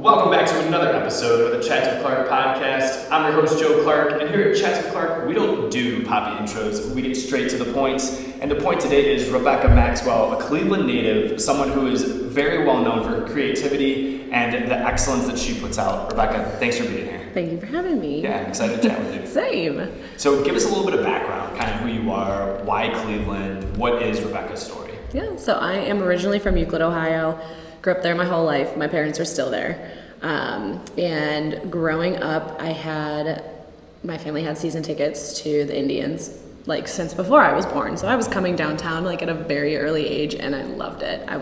Welcome back to another episode of the Chats with Clark podcast. I'm your host, Joe Clark, and here at Chats with Clark, we don't do poppy intros. We get straight to the point. And the point today is Rebecca Maxwell, a Cleveland native, someone who is very well known for her creativity and the excellence that she puts out. Rebecca, thanks for being here. Thank you for having me. Yeah, I'm excited to chat with you. Same. So give us a little bit of background, kind of who you are, why Cleveland, what is Rebecca's story? Yeah, so I am originally from Euclid, Ohio. Grew up there my whole life. My parents are still there. And growing up, my family had season tickets to the Indians, like since before I was born. So I was coming downtown like at a very early age, and I loved it. I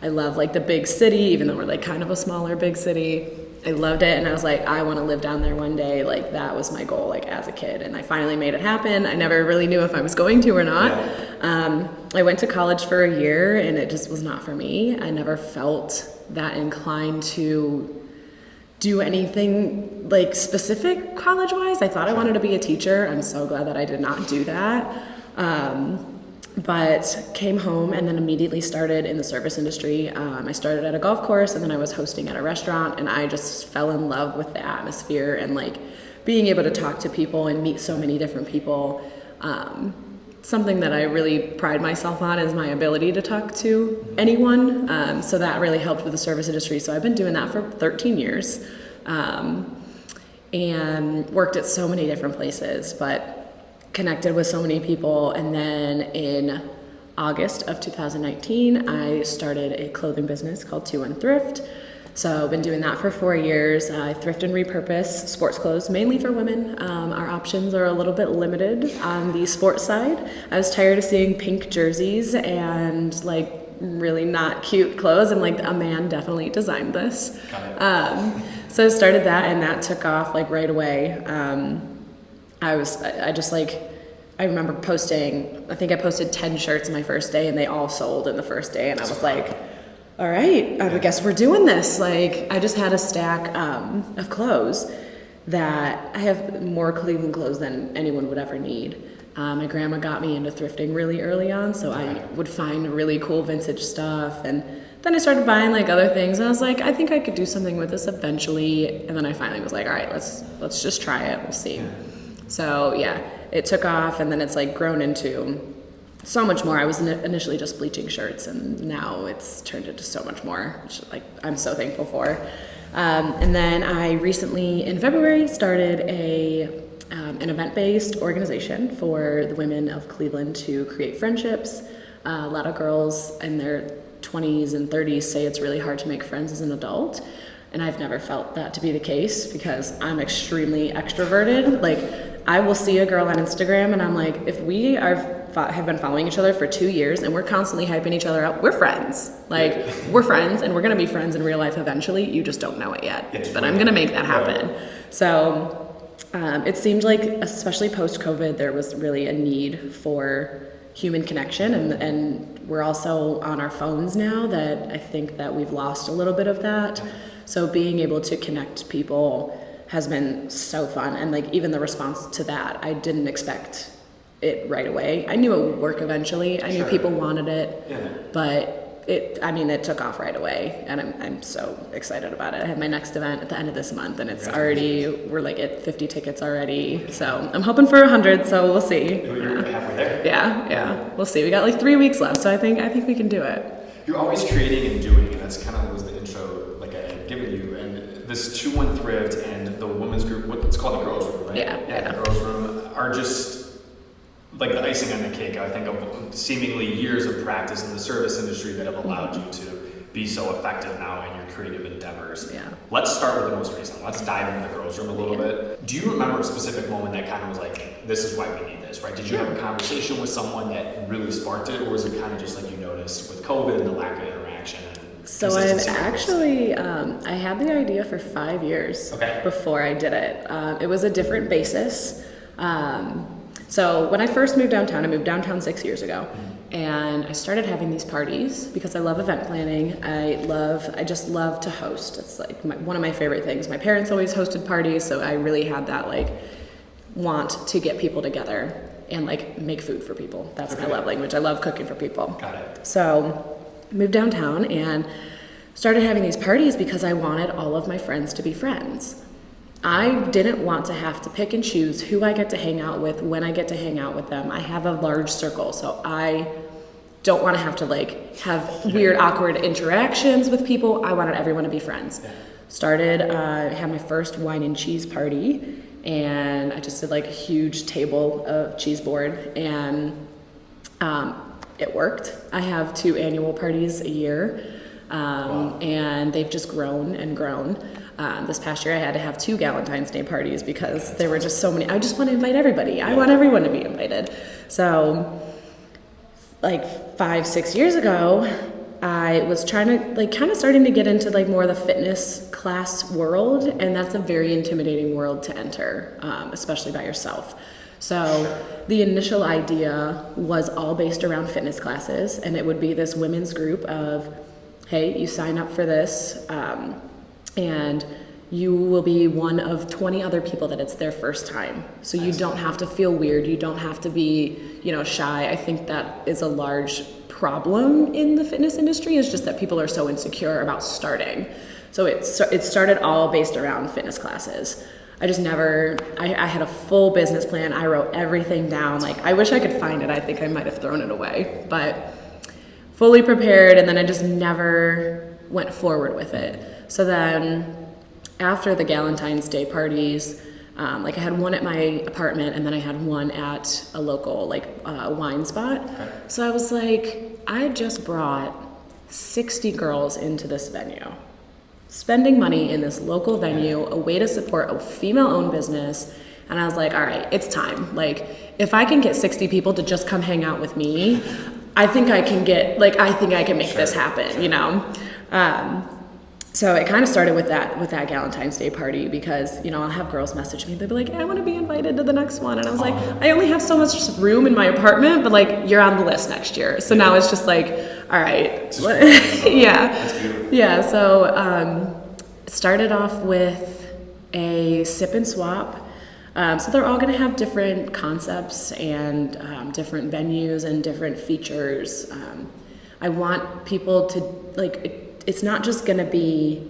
love like the big city, even though we're like kind of a smaller big city. I loved it, and I was like, I want to live down there one day. Like that was my goal, like as a kid, and I finally made it happen. I never really knew if I was going to or not. Yeah. I went to college for a year, and it just was not for me. I never felt that inclined to do anything like specific college-wise. I thought I wanted to be a teacher. I'm so glad that I did not do that. But came home and then immediately started in the service industry. I started at a golf course, and then I was hosting at a restaurant, and I just fell in love with the atmosphere and like being able to talk to people and meet so many different people. Something that I really pride myself on is my ability to talk to anyone. So that really helped with the service industry. So I've been doing that for 13 years and worked at so many different places, but connected with so many people. And then in August of 2019, I started a clothing business called Two.One.Thrift. So I've been doing that for 4 years. I thrift and repurpose sports clothes, mainly for women. Our options are a little bit limited on the sports side. I was tired of seeing pink jerseys and like really not cute clothes. I'm like, a man definitely designed this. So I started that, and that took off like right away. I remember posting, I think I posted 10 shirts my first day, and they all sold in the first day. And I was like, all right, I guess we're doing this. Like, I just had a stack of clothes that I have more Cleveland clothes than anyone would ever need. My grandma got me into thrifting really early on, so I would find really cool vintage stuff. And then I started buying like other things, and I was like, I think I could do something with this eventually. And then I finally was like, all right, let's just try it. We'll see. So yeah, it took off, and then it's like grown into so much more. I was initially just bleaching shirts, and now it's turned into so much more, which like I'm so thankful for. And then I recently, in February, started an event-based organization for the women of Cleveland to create friendships. A lot of girls in their 20s and 30s say it's really hard to make friends as an adult. And I've never felt that to be the case because I'm extremely extroverted. Like, I will see a girl on Instagram, and I'm like, if we have been following each other for 2 years and we're constantly hyping each other up, we're friends. Like, we're friends, and we're going to be friends in real life eventually. You just don't know it yet. But I'm going to make that happen. So it seemed like, especially post-COVID, there was really a need for human connection, and we're also on our phones now, that I think that we've lost a little bit of that. So being able to connect people has been so fun, and like even the response to that, I didn't expect it right away. I knew it would work eventually. I knew people wanted it, but it took off right away, and I'm so excited about it. I have my next event at the end of this month, and it's already, we're like at 50 tickets already. So I'm hoping for 100. So we'll see. You're halfway there. Yeah. We'll see. We got like 3 weeks left, so I think we can do it. You're always creating and doing, and that's kind of was the intro like I had given you. And this Two.One.Thrift and the women's group, what's called the girls' room, right? Yeah. The girls' room are just like the icing on the cake, I think, of seemingly years of practice in the service industry that have allowed you to be so effective now in your creative endeavors. Yeah. Let's start with the most recent. Let's dive into the girls' room a little bit. Do you remember a specific moment that kind of was like, this is why we need this, right? Did you have a conversation with someone that really sparked it, or was it kind of just like you noticed with COVID and the lack of interaction? So I've actually, I had the idea for 5 years before I did it. It was a different basis. So when I first moved downtown, I moved downtown 6 years ago, and I started having these parties because I love event planning. I just love to host. It's like one of my favorite things. My parents always hosted parties, so I really had that like want to get people together and like make food for people. That's my love language. I love cooking for people. Got it. So moved downtown and started having these parties because I wanted all of my friends to be friends. I didn't want to have to pick and choose who I get to hang out with, when I get to hang out with them. I have a large circle, so I don't want to have to like have weird, awkward interactions with people. I wanted everyone to be friends. Started, had my first wine and cheese party, and I just did like a huge table of cheese board, and it worked. I have 2 annual parties a year, and they've just grown and grown. This past year I had to have 2 Valentine's Day parties because there were just so many. I just want to invite everybody. I want everyone to be invited. So like 5-6 years ago, I was trying to like kind of starting to get into like more of the fitness class world, and that's a very intimidating world to enter, especially by yourself. So the initial idea was all based around fitness classes, and it would be this women's group of, hey, you sign up for this, and you will be one of 20 other people that it's their first time. So you don't have to feel weird. You don't have to be, shy. I think that is a large problem in the fitness industry, is just that people are so insecure about starting. So it started all based around fitness classes. I just never, I had a full business plan. I wrote everything down. Like, I wish I could find it. I think I might have thrown it away, but fully prepared, and then I just never went forward with it. So then after the Valentine's Day parties, I had one at my apartment, and then I had one at a local wine spot. Okay. So I was like, I just brought 60 girls into this venue, spending money in this local venue, a way to support a female-owned business. And I was like, all right, it's time. Like, if I can get 60 people to just come hang out with me, I think I can make this happen, So it kind of started with that Valentine's Day party, because, I'll have girls message me. They'll be like, I want to be invited to the next one. And I was like, I only have so much room in my apartment, but you're on the list next year. So now it's just like, all right. Yeah. So it started off with a sip and swap. So they're all going to have different concepts and different venues and different features. I want people to, it's not just going to be,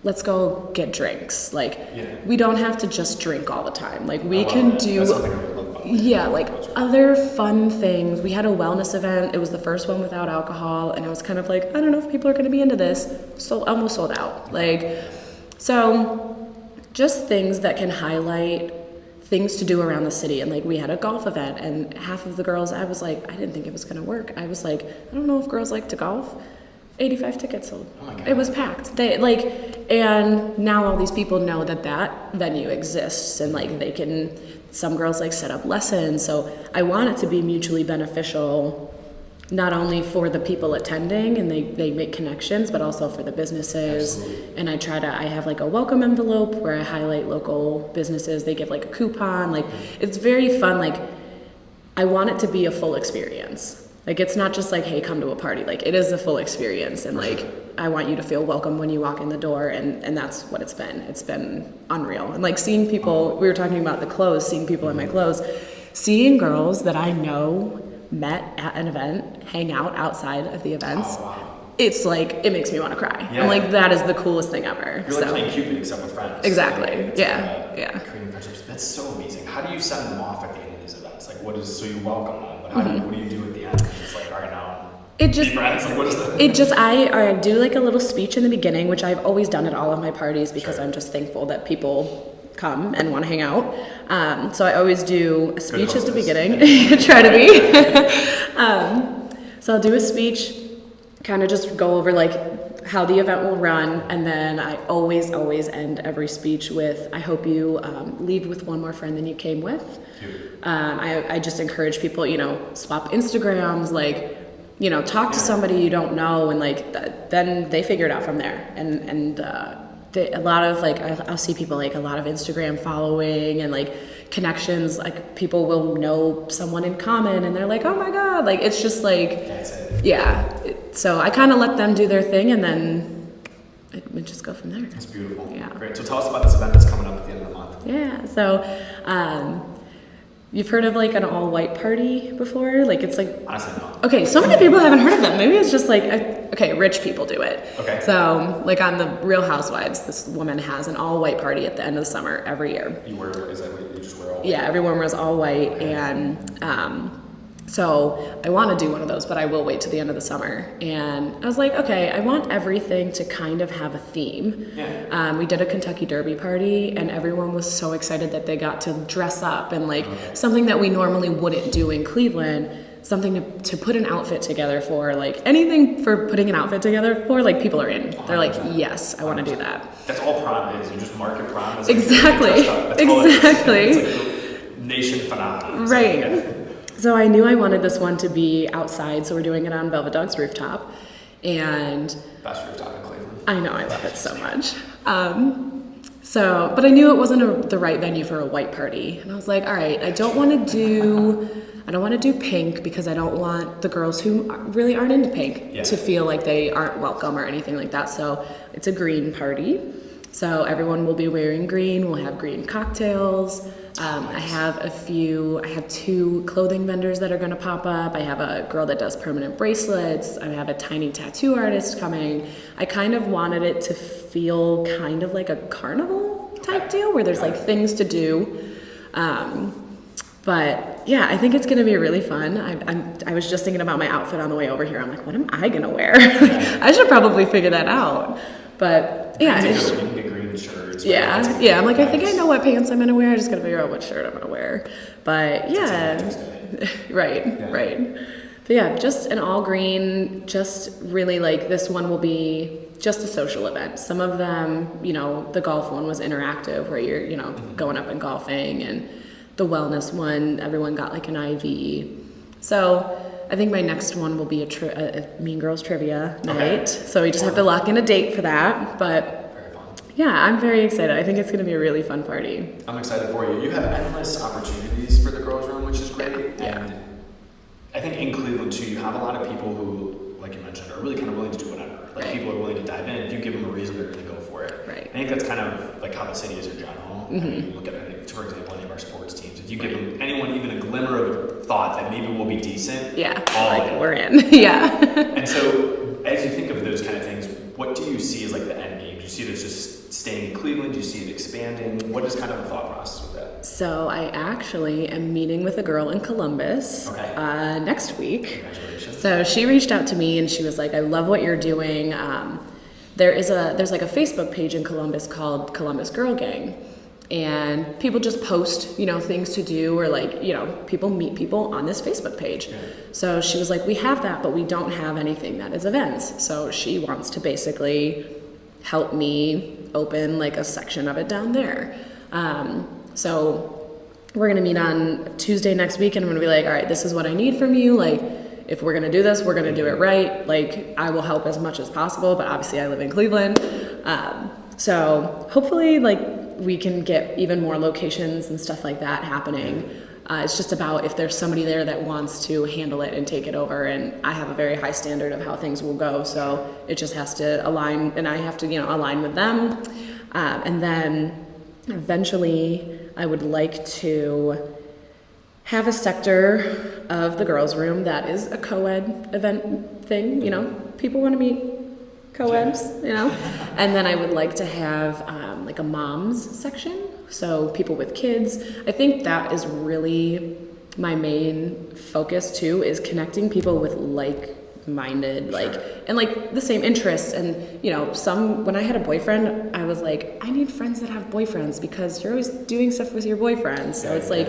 let's go get drinks. We don't have to just drink all the time. We can do, other fun things. We had a wellness event. It was the first one without alcohol. And I was kind of like, I don't know if people are going to be into this. So almost sold out. So just things that can highlight things to do around the city. And we had a golf event, and half of the girls, I was like, I didn't think it was going to work. I was like, I don't know if girls like to golf. 85 tickets sold. Oh my God. It was packed. And now all these people know that venue exists, and they can, some girls set up lessons. So I want it to be mutually beneficial, not only for the people attending and they make connections, but also for the businesses. Absolutely. And I have a welcome envelope where I highlight local businesses. They give a coupon. It's very fun. I want it to be a full experience. It's not just hey, come to a party. It is a full experience, and I want you to feel welcome when you walk in the door, and that's what it's been. It's been unreal. And seeing people, we were talking about the clothes, seeing people in my clothes, seeing girls that I know met at an event, hang out outside of the events. Oh, wow. It's it makes me want to cry. Yeah. I'm that is the coolest thing ever. You're playing Cupid except with friends. Exactly. Creating friendships. That's so amazing. How do you send them off at the end of these events? So you welcome them, but what do you do at the end? It's all right, now. It just, friends? What is that? It just, I do a little speech in the beginning, which I've always done at all of my parties, because I'm just thankful that people come and want to hang out. So I always do a speech at the beginning. Try to be. So I'll do a speech, kind of just go over how the event will run, and then I always end every speech with, I hope you leave with one more friend than you came with. I just encourage people, swap Instagrams, talk to somebody you don't know, and then they figure it out from there. And a lot of I'll see people a lot of Instagram following and connections. People will know someone in common, and they're like, oh my God, it's just that's it. Yeah. So I kind of let them do their thing, and then it just go from there. That's beautiful. Yeah. Great. So tell us about this event that's coming up at the end of the month. Yeah. So, you've heard of an all-white party before? It's honestly, no. Okay, so many people haven't heard of them. Maybe it's just okay, rich people do it. Okay. So, like on the Real Housewives, this woman has an all-white party at the end of the summer every year. Is that what you just wear all white? Yeah, everyone wears all white, Okay. and so I want to do one of those, but I will wait till the end of the summer. And I was like, okay, I want everything to kind of have a theme. Yeah. We did a Kentucky Derby party, and everyone was so excited that they got to dress up and like something that we normally wouldn't do in Cleveland. Something to put an outfit together for, like anything for putting an outfit together for, like people are in. They're like, yes, I want to do that. That's all prom is. You just market prom as like Exactly. Exactly. It's like a nation phenomenon. Right. Yeah. So I knew I wanted this one to be outside, so we're doing it on Velvet Dog's rooftop. And Best rooftop in Cleveland. I know, I love it so much. But I knew it wasn't the right venue for a white party. And I was like, all right, I don't want to do pink because I don't want the girls who really aren't into pink to feel like they aren't welcome or anything like that. So it's a green party. So everyone will be wearing green. We'll have green cocktails. I have 2 clothing vendors that are going to pop up. I have a girl that does permanent bracelets. I have a tiny tattoo artist coming. I kind of wanted it to feel kind of like a carnival type deal where there's like things to do. But yeah, I think it's going to be really fun. I was just thinking about my outfit on the way over here. I'm like, what am I going to wear? I should probably figure that out. But yeah. The green shirts. Yeah. I'm like, I think I know what pants I'm going to wear. I just got to figure out what shirt I'm going to wear. But yeah. Right. But yeah, just an all green, just really like this one will be just a social event. Some of them, the golf one was interactive where you're, going up and golfing, and the wellness one, everyone got like an IV. So I think my next one will be a Mean Girls trivia night. So we just have to lock in a date for that. But very fun. Yeah, I'm very excited. I think it's going to be a really fun party. I'm excited for you. You have endless opportunities for the girls' room, which is great. Yeah. And I think in Cleveland too, you have a lot of people who, like you mentioned, are really kind of willing to do whatever. Like people are willing to dive in. If you give them a reason, they're going to go for it. Right. I think that's kind of like how the city is in general. I mean, you look at it, for example, any of our sports teams. If you give them anyone even a glimmer of thought that maybe we'll be decent, we're in. Yeah. And so, as you think of those kind of things, what do you see as like the end game? Do you see this just staying in Cleveland? Do you see it expanding? What is kind of the thought process with that? So I actually am meeting with a girl in Columbus next week. Congratulations. So she reached out to me and she was like, I love what you're doing. There's like a Facebook page in Columbus called Columbus Girl Gang. And people just post, things to do, or like, people meet people on this Facebook page. Yeah. So she was like, we have that, but we don't have anything that is events. So she wants to basically help me open like a section of it down there. So we're going to meet on Tuesday next week, and I'm going to be like, all right, this is what I need from you. Like, if we're going to do this, we're going to do it right. Like, I will help as much as possible, but obviously I live in Cleveland. So hopefully, like, we can get even more locations and stuff like that happening. It's just about if there's somebody there that wants to handle it and take it over, and I have a very high standard of how things will go, so it just has to align, and I have to, align with them. And then eventually I would like to have a sector of the girls' room that is a co-ed event thing, people want to meet co-eds, and then I would like to have like a moms section, so people with kids. I think that is really my main focus too, is connecting people with like-minded, and like the same interests. And when I had a boyfriend, I was like, I need friends that have boyfriends because you're always doing stuff with your boyfriends. So it's like,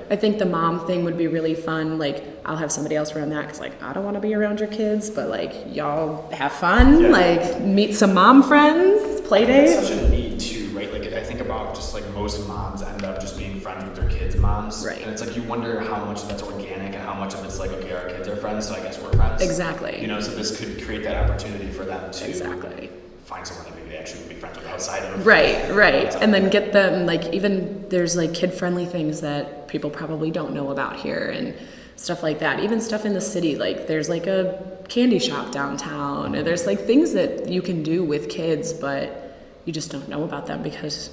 I think the mom thing would be really fun. Like, I'll have somebody else around that because, like, I don't want to be around your kids, but, like, y'all have fun. Like, meet some mom friends, play dates. It's such a need, too, right? Like, I think about just, like, most moms end up just being friends with their kids' moms. Right. And it's like, you wonder how much of that's organic and how much of it's like, okay, our kids are friends, so I guess we're friends. Exactly. So this could create that opportunity for them to find someone that maybe they actually would be friends with outside of. Right. And then get them, like, even there's, like, kid-friendly things that people probably don't know about here and stuff like that. Even stuff in the city, like, there's, like, a candy shop downtown. Or there's, like, things that you can do with kids, but you just don't know about them because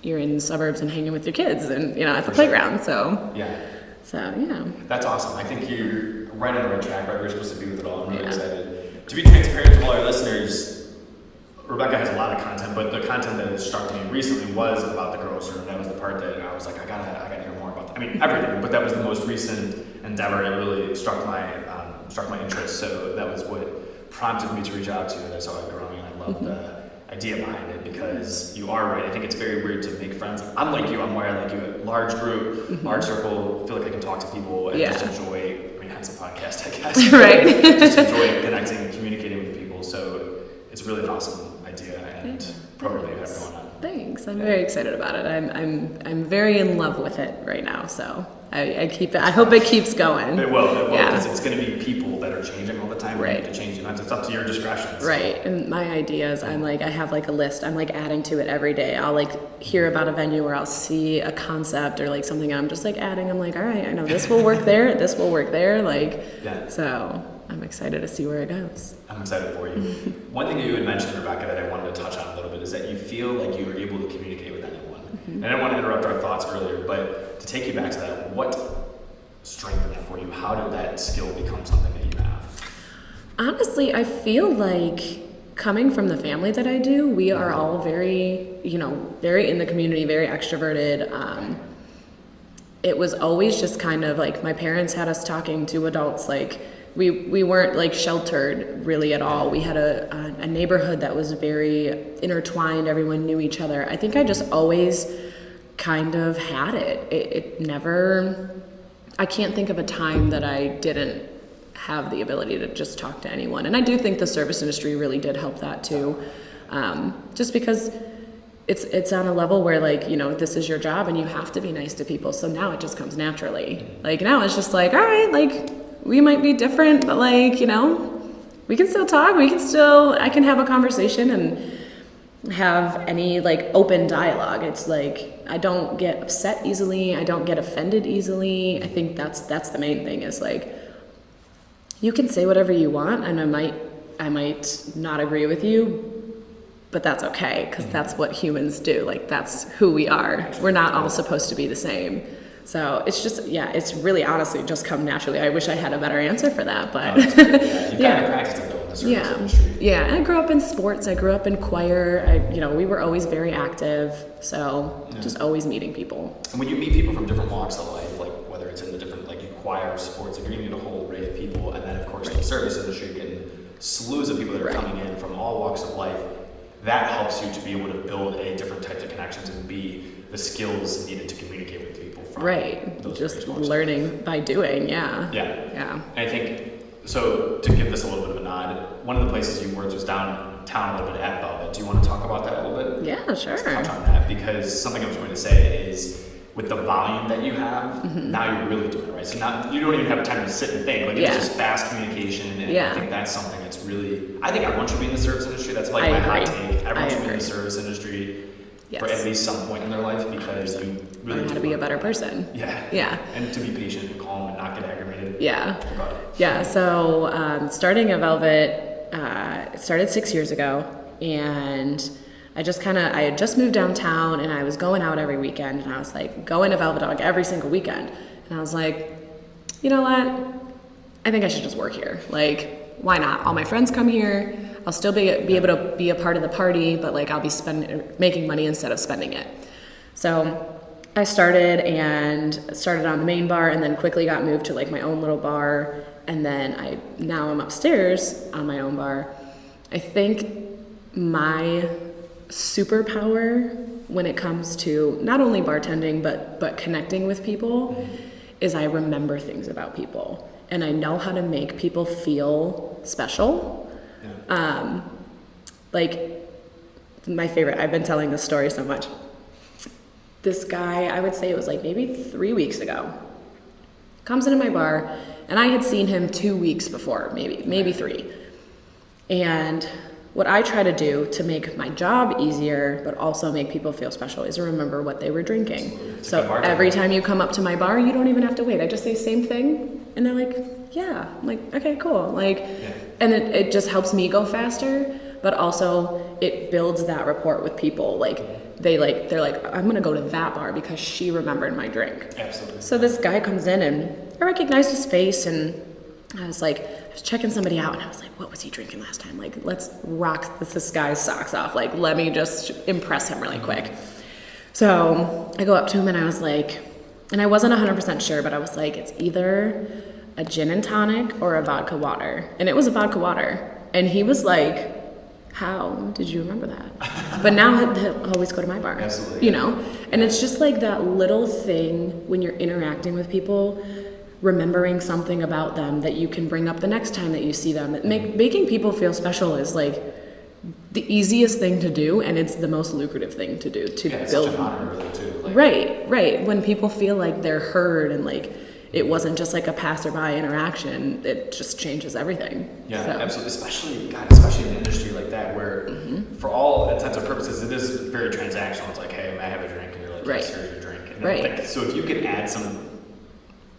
you're in the suburbs and hanging with your kids and, at the playground. So, yeah. That's awesome. I think you're right on the right track, right? We're supposed to be with it all. I'm really excited. To be transparent to all our listeners, Rebecca has a lot of content, but the content that has struck me recently was about the girls' room. That was the part that I was like, I gotta hear more about that. I mean, everything, but that was the most recent endeavor. It really struck my interest. So that was what prompted me to reach out to you, and I saw it growing, and I love the idea behind it, because you are right. I think it's very weird to make friends. I'm like you. I'm wired like you. Large group, large circle. Feel like I can talk to people and just enjoy. I mean, hence a podcast, I guess. Right. Just enjoy connecting and communicating with people. So it's really an awesome idea and program that you have going on. Thanks. I'm very excited about it. I'm very in love with it right now. So I hope it keeps going. It will. Because it's going to be people that are changing all the time. Right. To change events. It's up to your discretion. So. Right. And my ideas, I have like a list. I'm like adding to it every day. I'll like hear about a venue where I'll see a concept or like something. I'm just like adding. I'm like, all right, I know this will work there. This will work there. Like, so I'm excited to see where it goes. I'm excited for you. One thing that you had mentioned, Rebecca, that I wanted to touch on a little bit is that you feel like you were able to communicate with anyone. And I didn't want to interrupt our thoughts earlier, but to take you back to that, what strengthened that for you? How did that skill become something that you have? Honestly, I feel like coming from the family that I do, we are all very, very in the community, very extroverted. It was always just kind of like my parents had us talking to adults. Like we weren't like sheltered really at all. We had a neighborhood that was very intertwined. Everyone knew each other. I think I just always kind of had it. It never, I can't think of a time that I didn't have the ability to just talk to anyone. And I do think the service industry really did help that too. Just because it's on a level where like, this is your job and you have to be nice to people. So now it just comes naturally. Like now it's just like, all right, like we might be different, but like, we can still talk. I can have a conversation and have any like open dialogue. It's like, I don't get upset easily. I don't get offended easily. I think that's the main thing is like, you can say whatever you want and I might not agree with you, but that's okay. Cause that's what humans do. Like that's who we are. We're not all supposed to be the same. So it's just, it's really honestly just come naturally. I wish I had a better answer for that, but you've got to practice it though in the service industry. Yeah, and I grew up in sports. I grew up in choir. We were always very active. So just always meeting people. And when you meet people from different walks of life, like whether it's in the different like choir, sports, like you're going to meet a whole array of people. And then of course in the service industry, you're getting slews of people that are coming in from all walks of life. That helps you to be able to build a different types of connections and be the skills needed to communicate with people from those just learning by doing. Yeah. And I think so. To give this a little bit of a nod, one of the places you worked was downtown a little bit at Velvet. Do you want to talk about that a little bit? Yeah, sure. Let's touch on that, because something I was going to say is with the volume that you have, now you're really doing it right. So now you don't even have time to sit and think. Like it's just fast communication, and I think that's something that's really. I think everyone should be in the service industry. That's like my hot take. Everyone should be in the service industry. For at least some point in their life, because you really learn how to be a better person. Yeah. And to be patient and calm and not get aggravated. Yeah. So starting at Velvet, it started 6 years ago, and I had just moved downtown, and I was going out every weekend, and I was like going to Velvet Dog every single weekend, and I was like, you know what? I think I should just work here. Like, why not? All my friends come here. I'll still be able to be a part of the party, but like I'll be making money instead of spending it. So I started on the main bar, and then quickly got moved to like my own little bar, and then now I'm upstairs on my own bar. I think my superpower when it comes to not only bartending but connecting with people is I remember things about people, and I know how to make people feel special. Like my favorite, I've been telling this story so much. This guy, I would say it was like maybe 3 weeks ago, comes into my bar, and I had seen him 2 weeks before, maybe 3. And what I try to do to make my job easier, but also make people feel special, is remember what they were drinking. So every time you come up to my bar, you don't even have to wait. I just say same thing, and they're like, yeah. I'm like, okay, cool. Like, and it just helps me go faster, but also it builds that rapport with people. Like, they're like, I'm gonna go to that bar because she remembered my drink. Absolutely. So this guy comes in, and I recognize his face, and I was checking somebody out, and I was like, what was he drinking last time? Like, let's rock this guy's socks off. Like, let me just impress him really quick. So I go up to him, and I was like, and I wasn't 100% sure, but I was like, it's either a gin and tonic or a vodka water. And it was a vodka water. And he was like, how did you remember that? But now he'll always go to my bar. Absolutely. You know? And it's just like that little thing when you're interacting with people, remembering something about them that you can bring up the next time that you see them. Making people feel special is like the easiest thing to do, and it's the most lucrative thing to do to it's build. such an honor, really, too. Like, Right. When people feel like they're heard and like it wasn't just like a passerby interaction, it just changes everything. Yeah, So. absolutely. Especially in an industry like that, where for all intents and purposes, it is very transactional. It's like, hey, may I have a drink? And you're like, yes, here's your drink. And Right. Like, so if you could add some,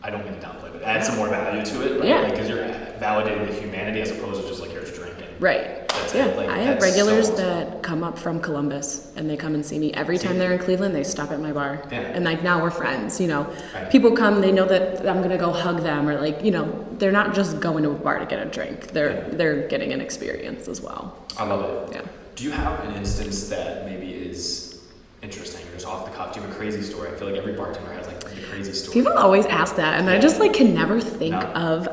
I don't mean to downplay, but add some more value to it, right? Yeah. Because you're validating the humanity as opposed to just like, here's your drink. And Right. that's Yeah. it. Like, I have that's regulars so that come up from Columbus and they come and see me every time they're in Cleveland. They stop at my bar, Yeah. and like now we're friends. You know, Right. people come, they know that I'm gonna go hug them, or like, you know, they're not just going to a bar to get a drink. They're getting an experience as well. I love it. Yeah. Do you have an instance that maybe is interesting or just off the cuff? Do you have a crazy story? I feel like every bartender has like a crazy story. People always ask that, and I just like can never think No. of.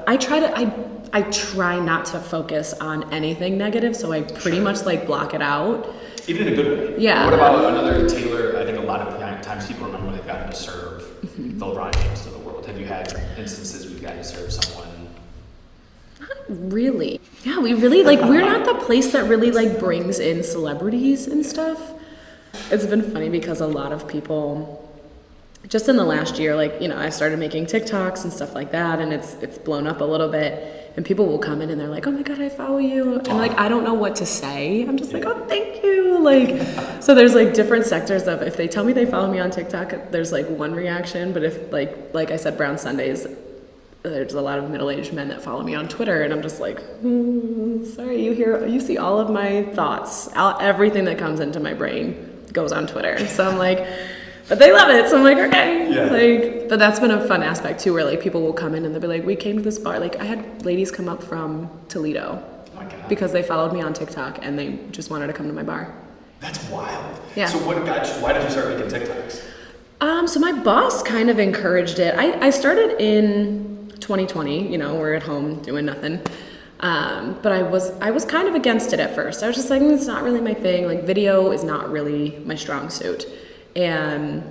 I try not to focus on anything negative, so I pretty much like block it out. Even in a good way. Yeah. What about another Taylor? I think a lot of times people remember when they've gotten to serve the LeBron James of the world. Have you had instances where you've gotten to serve someone? Really? Yeah, we really like, we're not the place that really like brings in celebrities and stuff. It's been funny because a lot of people, just in the last year, like, you know, I started making TikToks and stuff like that, and it's blown up a little bit. And people will come in and they're like, oh my God, I follow you. And like, I don't know what to say. I'm just like, oh, thank you. Like, so there's like different sectors of, if they tell me they follow me on TikTok, there's like one reaction. But if like I said, Brown Sundays, there's a lot of middle-aged men that follow me on Twitter, and I'm just like, sorry, you see all of my thoughts, everything that comes into my brain goes on Twitter. So I'm like, but they love it, so I'm like, okay. Yeah. Like, but that's been a fun aspect too, where like people will come in and they'll be like, we came to this bar. Like I had ladies come up from Toledo Oh my God. because they followed me on TikTok and they just wanted to come to my bar. That's wild. Yeah. So why did you start making TikToks? So my boss kind of encouraged it. I started in 2020, you know, we're at home doing nothing. But I was kind of against it at first. I was just like, it's not really my thing. Like video is not really my strong suit. And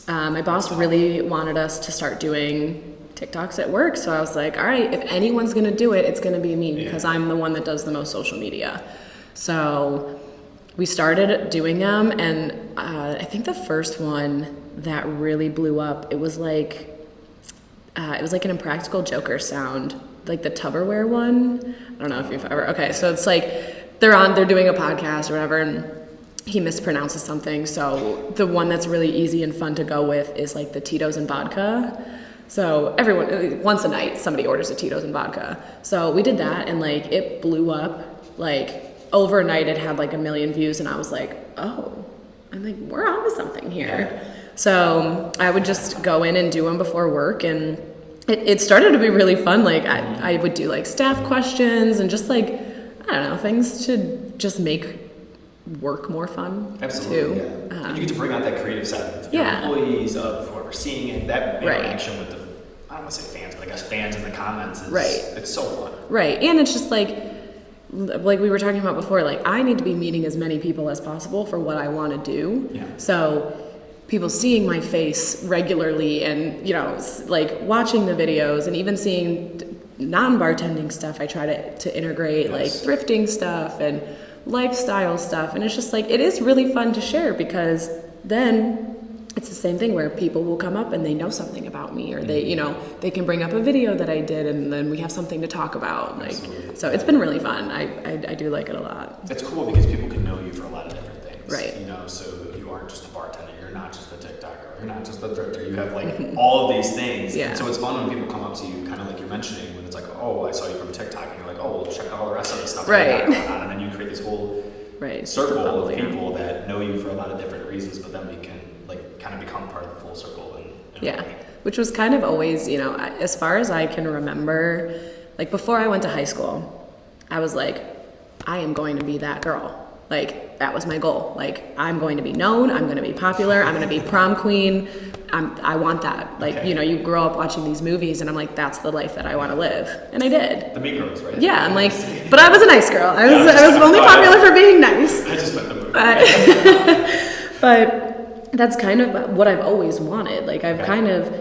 my boss really wanted us to start doing TikToks at work. So I was like, all right, if anyone's going to do it, it's going to be me because I'm the one that does the most social media. So we started doing them. And I think the first one that really blew up, it was like an Impractical Joker sound, like the Tupperware one. I don't know if you've ever, okay. So it's like, they're doing a podcast or whatever, and he mispronounces something. So the one that's really easy and fun to go with is like the Tito's and vodka. So everyone, once a night, somebody orders a Tito's and vodka. So we did that, and like it blew up. Like overnight, it had like 1 million views, and I was like, oh, I'm like, we're on to something here. So I would just go in and do them before work, and it started to be really fun. Like I would do like staff questions and just like, I don't know, things to just make work more fun. Absolutely. too. Yeah. And you get to bring out that creative side of your employees, of whoever's seeing it, that interaction with the, I don't want to say fans, but I guess fans in the comments is, it's so fun. Right. And it's just like we were talking about before, like I need to be meeting as many people as possible for what I want to do. Yeah. So people seeing my face regularly and, you know, like watching the videos and even seeing non-bartending stuff, I try to integrate like thrifting stuff and lifestyle stuff. And it's just like, it is really fun to share because then it's the same thing where people will come up and they know something about me, or they, you know, they can bring up a video that I did and then we have something to talk about. Like, so it's been really fun. I do like it a lot. It's cool because people can know you for a lot of different things. Right. You know, so you aren't just a bartender, you're not just a TikToker, you're not just a thrifter, you have like all of these things. Yeah. And so it's fun when people come up to you, kind of like you're mentioning, when it's like, oh, I saw you from TikTok, and you're like, oh, well, check out all the rest of the stuff Right. that you got going on. And then you create this whole circle of people that know you for a lot of different reasons, but then we can like kind of become part of the full circle. And Yeah. which was kind of always, you know, as far as I can remember, like before I went to high school, I was like, I am going to be that girl. Like, that was my goal. Like, I'm going to be known, I'm going to be popular, I'm going to be prom queen. I want that. Like, you know, you grow up watching these movies and I'm like, that's the life that I want to live. And I did. The Mean Girls, right? Yeah, I'm like, but I was a nice girl. I was only popular for being nice. I just met the movie. But that's kind of what I've always wanted. Like, I've kind of,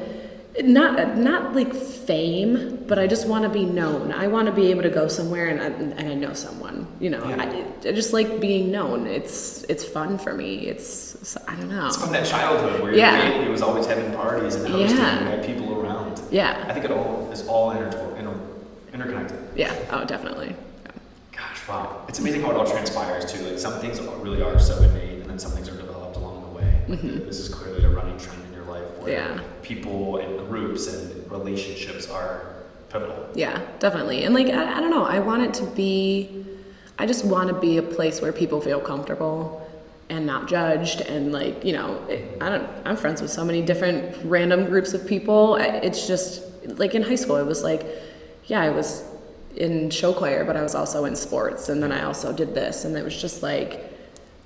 not like fame, but I just want to be known. I want to be able to go somewhere and I know someone, you know. I just like being known. It's fun for me. I don't know. It's from that childhood where your family was always having parties and hosting and you had people around. Yeah. I think it all is all interconnected. Yeah. Oh, definitely. Gosh, wow. It's amazing how it all transpires too. Like some things really are so innate and then some things are developed along the way. Mm-hmm. This is clearly a running trend in your life where Yeah. people and groups and relationships are pivotal. Yeah, definitely. And like, I don't know, I just want to be a place where people feel comfortable and not judged. And like, you know, I'm friends with so many different random groups of people. It's just like in high school, it was like, yeah, I was in show choir, but I was also in sports. And then I also did this. And it was just like,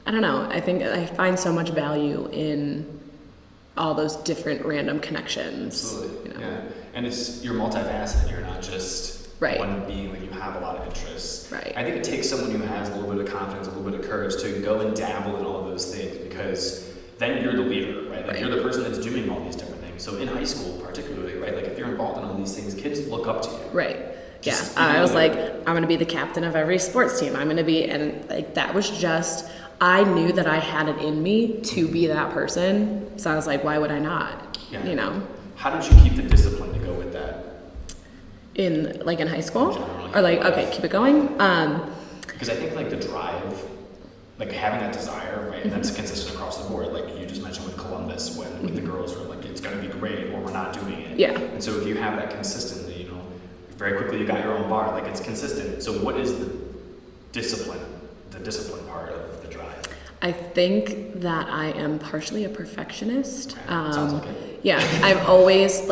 I don't know. I think I find so much value in all those different random connections. Absolutely. You know? Yeah. And you're multifaceted. You're not just right. one being, like you have a lot of interests. Right. I think it takes someone who has a little bit of confidence, a little bit of courage to go and dabble in all of those things because then you're the leader, right? Like you're the person that's doing all these different things. So in high school particularly, right? Like if you're involved in all these things, kids look up to you. Right. I was like, I'm going to be the captain of every sports team. I'm going to be, and like that was just, I knew that I had it in me to be that person. So I was like, why would I not? Yeah. You know? How did you keep the discipline to go with that? In high school? Generally, or like, okay, keep it going? Because I think like the drive, like having that desire, right? And that's consistent across the board. Like you just mentioned with Columbus, when with the girls were like, it's going to be great or we're not doing it. Yeah. And so if you have that consistently, you know, very quickly you got your own bar, like it's consistent. So what is the discipline part of the drive? I think that I am partially a perfectionist. Sounds like it. Yeah, I've always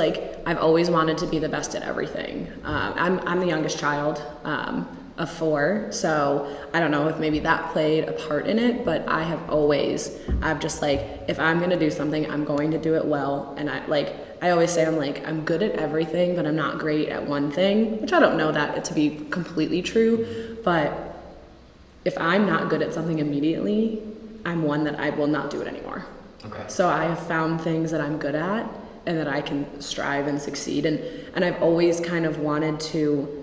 wanted to be the best at everything. I'm the youngest child of 4, so I don't know if maybe that played a part in it, but I've just like, if I'm gonna do something, I'm going to do it well. And I always say I'm good at everything, but I'm not great at one thing, which I don't know that to be completely true, but if I'm not good at something immediately, I'm one that I will not do it anymore. Okay. So I have found things that I'm good at and that I can strive and succeed. And I've always kind of wanted to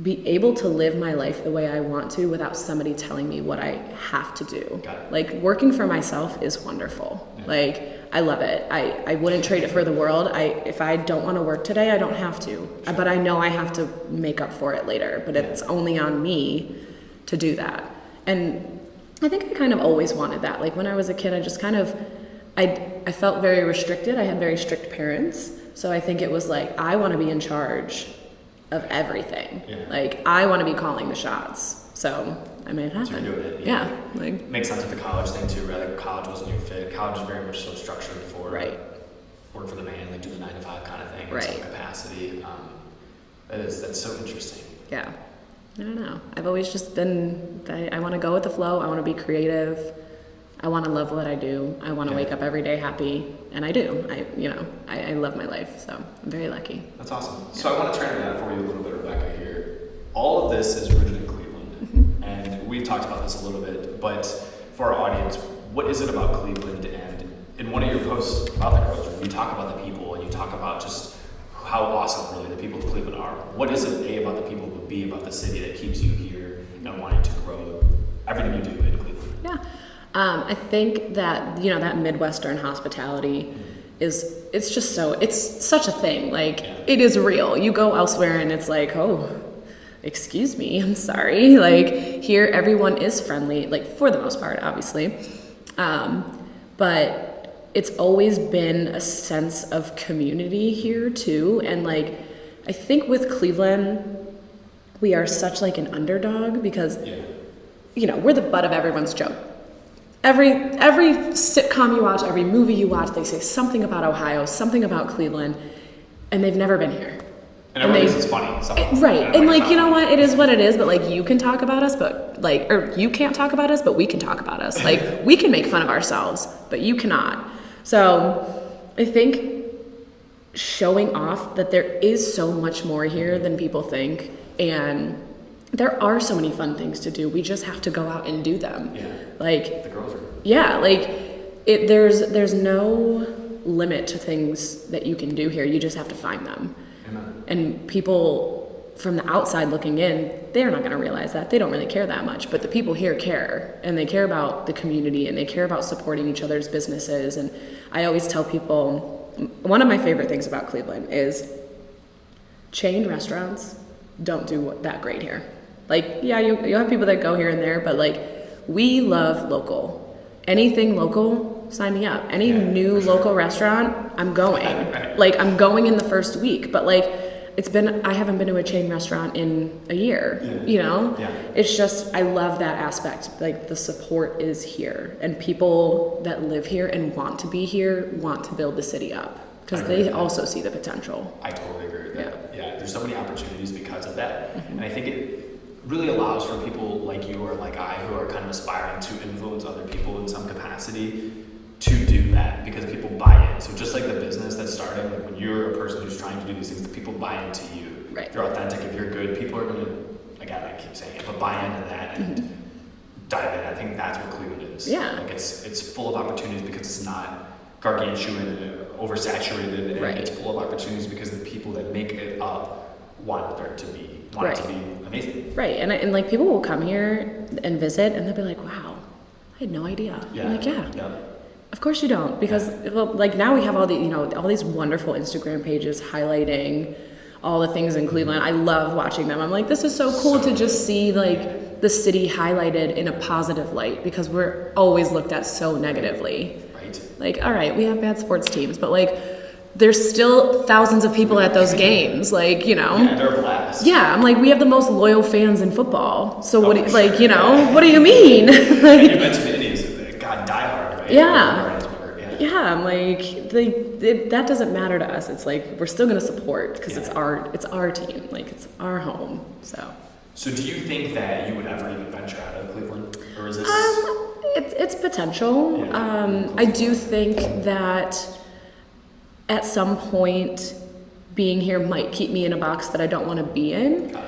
be able to live my life the way I want to without somebody telling me what I have to do. Got it. Like working for myself is wonderful. Yeah. Like I love it. I wouldn't trade it for the world. If I don't want to work today, I don't have to. Sure. But I know I have to make up for it later. But it's only on me to do that. And I think I kind of always wanted that. Like when I was a kid, I just kind of, I felt very restricted. I had very strict parents. So I think it was like, I want to be in charge of everything. Yeah. Like I want to be calling the shots. So I made it happen. So you're doing it. Yeah. Like makes sense with the college thing too, right? Like college wasn't your fit. College is very much so structured for work for the man, like do the 9-to-5 kind of thing in some capacity. That's so interesting. Yeah. I don't know. I've always just been, I want to go with the flow. I want to be creative. I want to love what I do. I want to wake up every day happy. And I do. I love my life. So I'm very lucky. That's awesome. Yeah. So I want to turn to that for you a little bit, Rebecca, here. All of this is rooted in Cleveland. Mm-hmm. And we've talked about this a little bit, but for our audience, what is it about Cleveland? And in one of your posts about the girls, you talk about the people and you talk about just how awesome really the people of Cleveland are. What is it, A, about the people, but B, about the city that keeps you here and wanting to grow everything you do in Cleveland? Yeah. I think that, that Midwestern hospitality it's such a thing. Like, it is real. You go elsewhere and it's like, oh, excuse me, I'm sorry. Like, here everyone is friendly, like, for the most part, obviously. But it's always been a sense of community here too. And like, I think with Cleveland, we are such like an underdog because, we're the butt of everyone's joke. every sitcom you watch, every movie you watch, they say something about Ohio, something about Cleveland, and they've never been here. And everyone thinks it's funny. Somehow. Right. And like, you know what? It is what it is, but like you can talk about us, but like, or you can't talk about us, but we can talk about us. Like we can make fun of ourselves, but you cannot. So I think showing off that there is so much more here than people think, and there are so many fun things to do. We just have to go out and do them. Yeah. Like the girls are. Yeah, like there's no limit to things that you can do here. You just have to find them. Amen. And people from the outside looking in, they're not going to realize that. They don't really care that much, but the people here care, and they care about the community, and they care about supporting each other's businesses. And I always tell people, one of my favorite things about Cleveland is chain restaurants don't do that great here. Like, yeah, you'll have people that go here and there, but like, we love local. Anything local, sign me up. Any new local restaurant, I'm going. Right. Like, I'm going in the first week, but like, I haven't been to a chain restaurant in a year, you know? Yeah. It's just, I love that aspect. Like, the support is here, and people that live here and want to be here want to build the city up because they also see the potential. I totally agree with that. Yeah, there's so many opportunities because of that. And I think it really allows for people like you or like I who are kind of aspiring to influence other people in some capacity to do that because people buy in. So just like the business that's starting, like when you're a person who's trying to do these things, people buy into you. Right. If you're authentic, if you're good, people are going to, again, I keep saying it, but buy into that and dive in. I think that's what Cleveland is. Yeah. Like it's full of opportunities because it's not gargantuan and oversaturated, and it's full of opportunities because the people that make it up want it to be amazing. Right, and like people will come here and visit, and they'll be like, "Wow, I had no idea." Yeah. I'm like, Of course you don't, because well, like now we have all these wonderful Instagram pages highlighting all the things in Cleveland. I love watching them. I'm like, this is so cool to just see like the city highlighted in a positive light because we're always looked at so negatively. Right. Like, all right, we have bad sports teams, but like, there's still thousands of people at those games, like, you know. Yeah, they're a blast. Yeah, I'm like, we have the most loyal fans in football. So what do you, like, you know, what do you mean? Like, you mentioned the Indians, God, die hard, right? Yeah. Yeah, I'm like, that doesn't matter to us. It's like, we're still going to support because it's our team. Like, it's our home, so. So do you think that you would ever even venture out of Cleveland? Or is this? It's potential. Yeah. I do think that at some point being here might keep me in a box that I don't want to be in,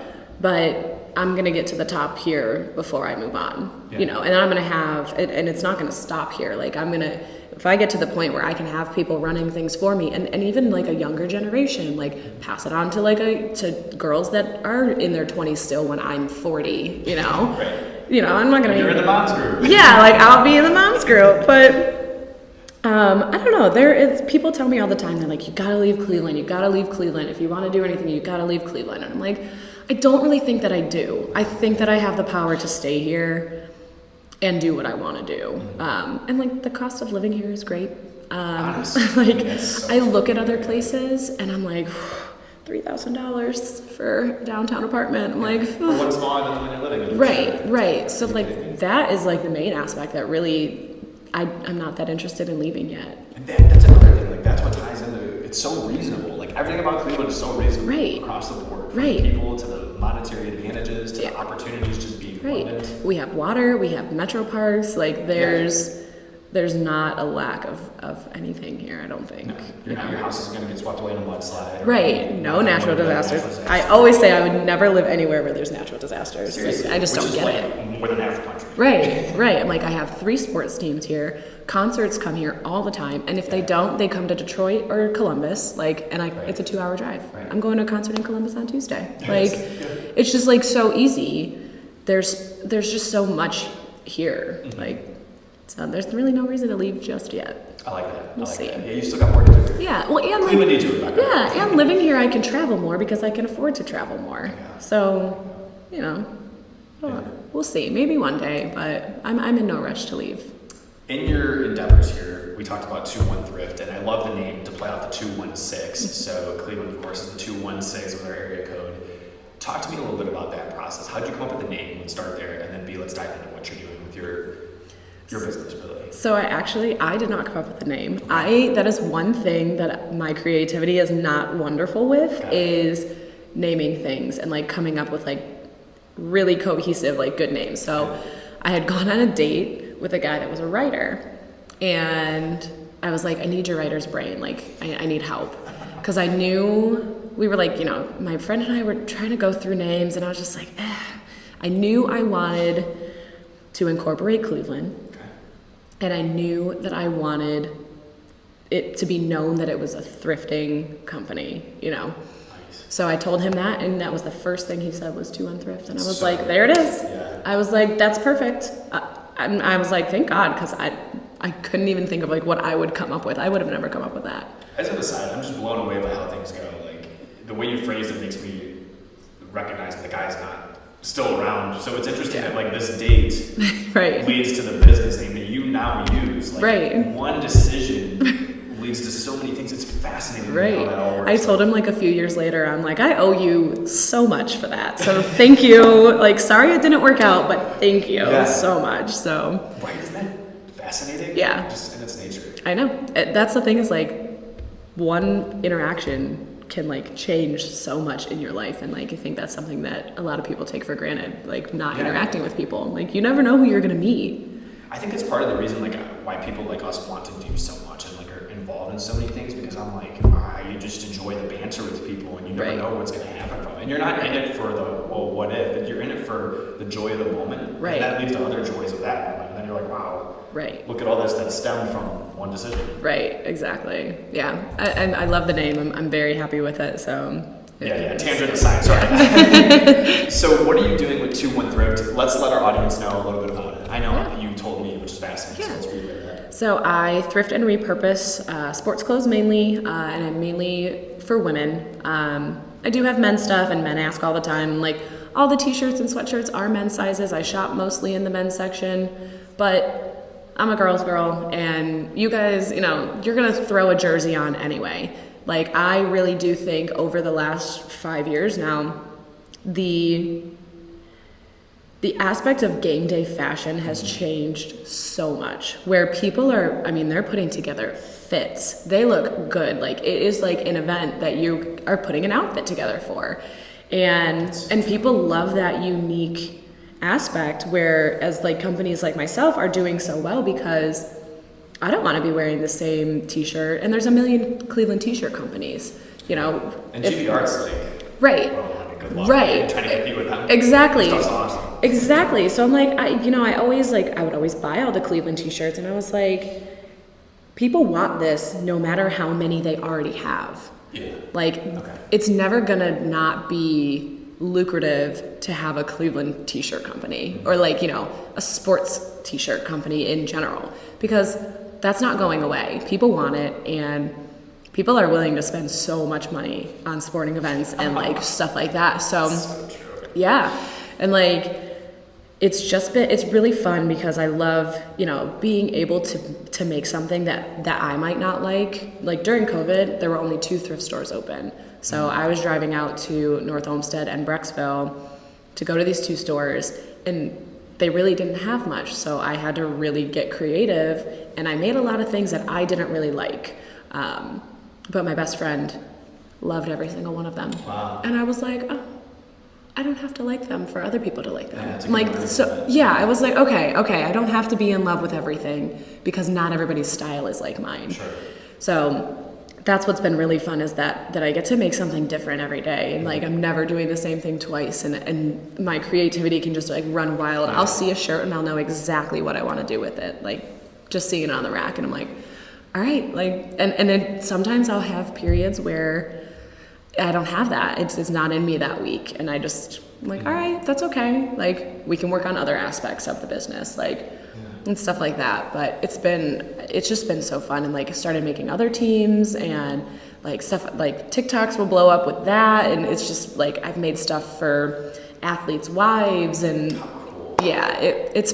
but I'm going to get to the top here before I move on, you know, and I'm going to have, and it's not going to stop here. Like if I get to the point where I can have people running things for me and even like a younger generation, like pass it on to to girls that are in their 20s still when I'm 40, you know, you know, I'm not going to. You're in the moms group. Yeah. Like I'll be in the moms group, but I don't know. People tell me all the time, they're like, you gotta leave Cleveland. You gotta leave Cleveland. If you want to do anything, you gotta leave Cleveland. And I'm like, I don't really think that I do. I think that I have the power to stay here and do what I want to do. And like the cost of living here is great. Like so I look at other places and I'm like, $3,000 for a downtown apartment. I'm like, for what's smaller than when you're living. Right. So like that is like the main aspect that really. I'm not that interested in leaving yet. And that's another thing. Like that's what ties into. It's so reasonable. Like everything about Cleveland is so reasonable across the board. From the people to the monetary advantages to the opportunities just being abundant. We have water. We have metro parks. Like there's not a lack of anything here. I don't think. No. Your house is going to get swept away in a mudslide. Right. No natural disasters. I always say I would never live anywhere where there's natural disasters. Like, I just don't get it. More than half the country. Right. I'm like, I have 3 sports teams here. Concerts come here all the time, and if they don't, they come to Detroit or Columbus. Like, and it's a 2-hour drive. Right. I'm going to a concert in Columbus on Tuesday. Like, it's just like so easy. There's just so much here. Like. So there's really no reason to leave just yet. I like that. We'll see. That. Yeah, you still got more to do. Yeah, well, and Cleveland needs you, Rebecca. Yeah, and living here, I can travel more because I can afford to travel more. Yeah. So, you know, we'll see. Maybe one day, but I'm in no rush to leave. In your endeavors here, we talked about Two.One.Thrift, and I love the name to play off the 216. So Cleveland, of course, is the 216 with our area code. Talk to me a little bit about that process. How did you come up with the name? Let's start there, and then let's dive into what you're doing with your Your business, really. So I did not come up with the name. That is one thing that my creativity is not wonderful with, is naming things and like coming up with like really cohesive, like good names. So I had gone on a date with a guy that was a writer, and I was like, I need your writer's brain. Like, I need help. Because I knew, we were like, my friend and I were trying to go through names, and I was just like, I knew I wanted to incorporate Cleveland. And I knew that I wanted it to be known that it was a thrifting company, Nice. So I told him that, and that was the first thing he said was Two.One.Thrift. And I was like, there it is. Yeah. I was like, that's perfect. And I was like, thank God, because I couldn't even think of like what I would come up with. I would have never come up with that. As an aside, I'm just blown away by how things go. Like, the way you phrased it makes me recognize that the guy's not still around. So it's interesting that like this date leads to the business name that you now use. Like, one decision leads to so many things. It's fascinating how that all works. I told him like a few years later, I'm like, I owe you so much for that. So thank you. Like, sorry it didn't work out, but thank you so much. So isn't that fascinating? Yeah. Just in its nature. I know. That's the thing, is like one interaction can like change so much in your life, and like I think that's something that a lot of people take for granted, like not interacting with people. Like, you never know who you're gonna meet. I think it's part of the reason like why people like us want to do so much and like are involved in so many things, because I'm like, you just enjoy the banter with people, and you never know what's gonna happen from it. And you're not in it for the what if, you're in it for the joy of the moment. And that leads to other joys of that moment. And then you're like, wow. Look at all this that stemmed from one decision. Exactly. Yeah. And I love the name. I'm very happy with it. So. Tangent aside. Sorry. So what are you doing with Two.One.Thrift? Let's let our audience know a little bit about it. I know you told me, which is fascinating. So let's relay that. So I thrift and repurpose sports clothes mainly, and I'm mainly for women. I do have men's stuff, and men ask all the time. Like, all the t-shirts and sweatshirts are men's sizes. I shop mostly in the men's section, but I'm a girl's girl, and you guys, you're gonna throw a jersey on anyway. Like, I really do think over the last 5 years now, the aspect of game day fashion has changed so much, where people are, they're putting together fits. They look good. Like, it is like an event that you are putting an outfit together for. And people love that unique aspect, whereas like companies like myself are doing so well, because I don't want to be wearing the same t-shirt, and there's a million Cleveland t-shirt companies, And GBR's like, good luck. Trying to compete with them. Exactly. Stuff's awesome. Exactly. So I'm like, I would always buy all the Cleveland t-shirts, and I was like, people want this no matter how many they already have. Yeah. Like, it's never gonna not be lucrative to have a Cleveland t-shirt company, or like, a sports t-shirt company in general, because that's not going away. People want it, and people are willing to spend so much money on sporting events and like stuff like that. So yeah. And like, it's really fun, because I love, being able to make something that I might not like. Like, during COVID, there were only 2 thrift stores open. So I was driving out to North Olmsted and Brecksville to go to these 2 stores, and they really didn't have much. So I had to really get creative, and I made a lot of things that I didn't really like. But my best friend loved every single one of them. Wow. And I was like, oh, I don't have to like them for other people to like them. Yeah, I was like, okay, I don't have to be in love with everything, because not everybody's style is like mine. Sure. So that's what's been really fun, is that I get to make something different every day, and like, I'm never doing the same thing twice, and my creativity can just like run wild. I'll see a shirt and I'll know exactly what I want to do with it, like just seeing it on the rack, and I'm like, all right, like, and then sometimes I'll have periods where I don't have that. It's not in me that week, and I just, I'm like, all right, that's okay. Like, we can work on other aspects of the business, like, and stuff like that. But it's just been so fun, and like, I started making other teams, and like stuff like TikToks will blow up with that, and it's just like, I've made stuff for athletes' wives, and it's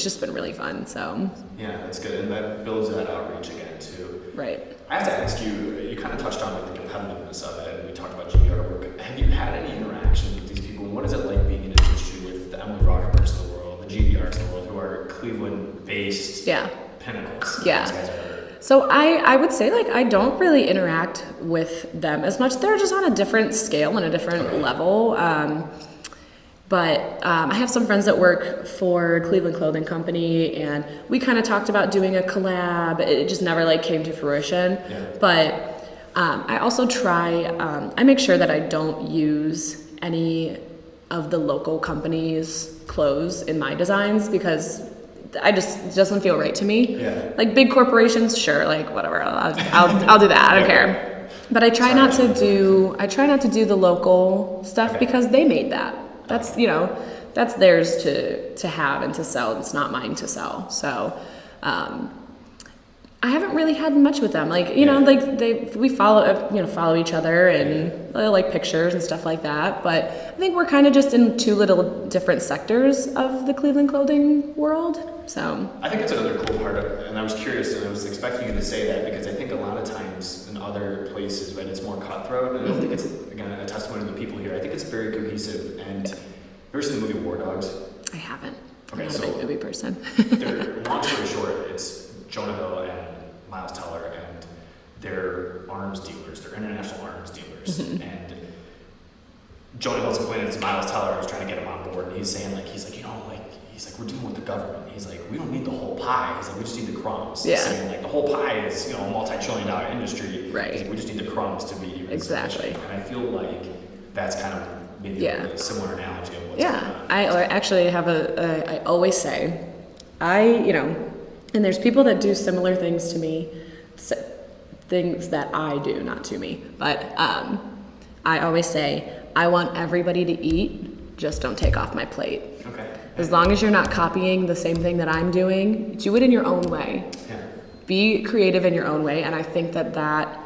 just been really fun. So yeah, that's good, and that builds that outreach again too. Right. I have to ask you kind of touched on like the competitiveness of it, and we talked about GBR work. Have you had any interactions with these people? What is it like being in an industry with the Emily Rockefeller's of the world, the GBRs of the world, who are Cleveland based pinnacles. Yeah. These guys are. So I would say like I don't really interact with them as much. They're just on a different scale and a different level. But I have some friends that work for Cleveland Clothing Company, and we kind of talked about doing a collab. It just never like came to fruition. Yeah. But I also try. I make sure that I don't use any of the local companies' clothes in my designs because it doesn't feel right to me. Yeah. Like big corporations, sure, like whatever, I'll do that. I don't care. But I try not to do the local stuff because they made that. That's that's theirs to have and to sell. It's not mine to sell. So I haven't really had much with them. Like, like we follow each other and like pictures and stuff like that. But I think we're kind of just in two little different sectors of the Cleveland clothing world. So I think it's another cool part of it. And I was curious and I was expecting you to say that because I think a lot of times in other places, right, it's more cutthroat. And I don't think it's, again, a testimony to the people here. I think it's very cohesive. And have you ever seen the movie War Dogs? I haven't. Okay, I'm not so a big movie person. Long story short, it's Jonah Hill and Miles Teller, and they're arms dealers. They're international arms dealers. And Jonah Hill's complaining to Miles Teller who's trying to get him on board, and he's saying he's like, we're dealing with the government. He's like, we don't need the whole pie. He's like, we just need the crumbs. Yeah. He's saying like the whole pie is a multi-trillion-dollar industry. Right. He's like, we just need the crumbs to be Exactly. sufficient. And I feel like that's kind of maybe a similar analogy of what's going on. I actually have I always say, and there's people that do similar things to me, things that I do, not to me, but I always say, I want everybody to eat, just don't take off my plate. Okay. As long as you're not copying the same thing that I'm doing, do it in your own way. Yeah. Be creative in your own way, and I think that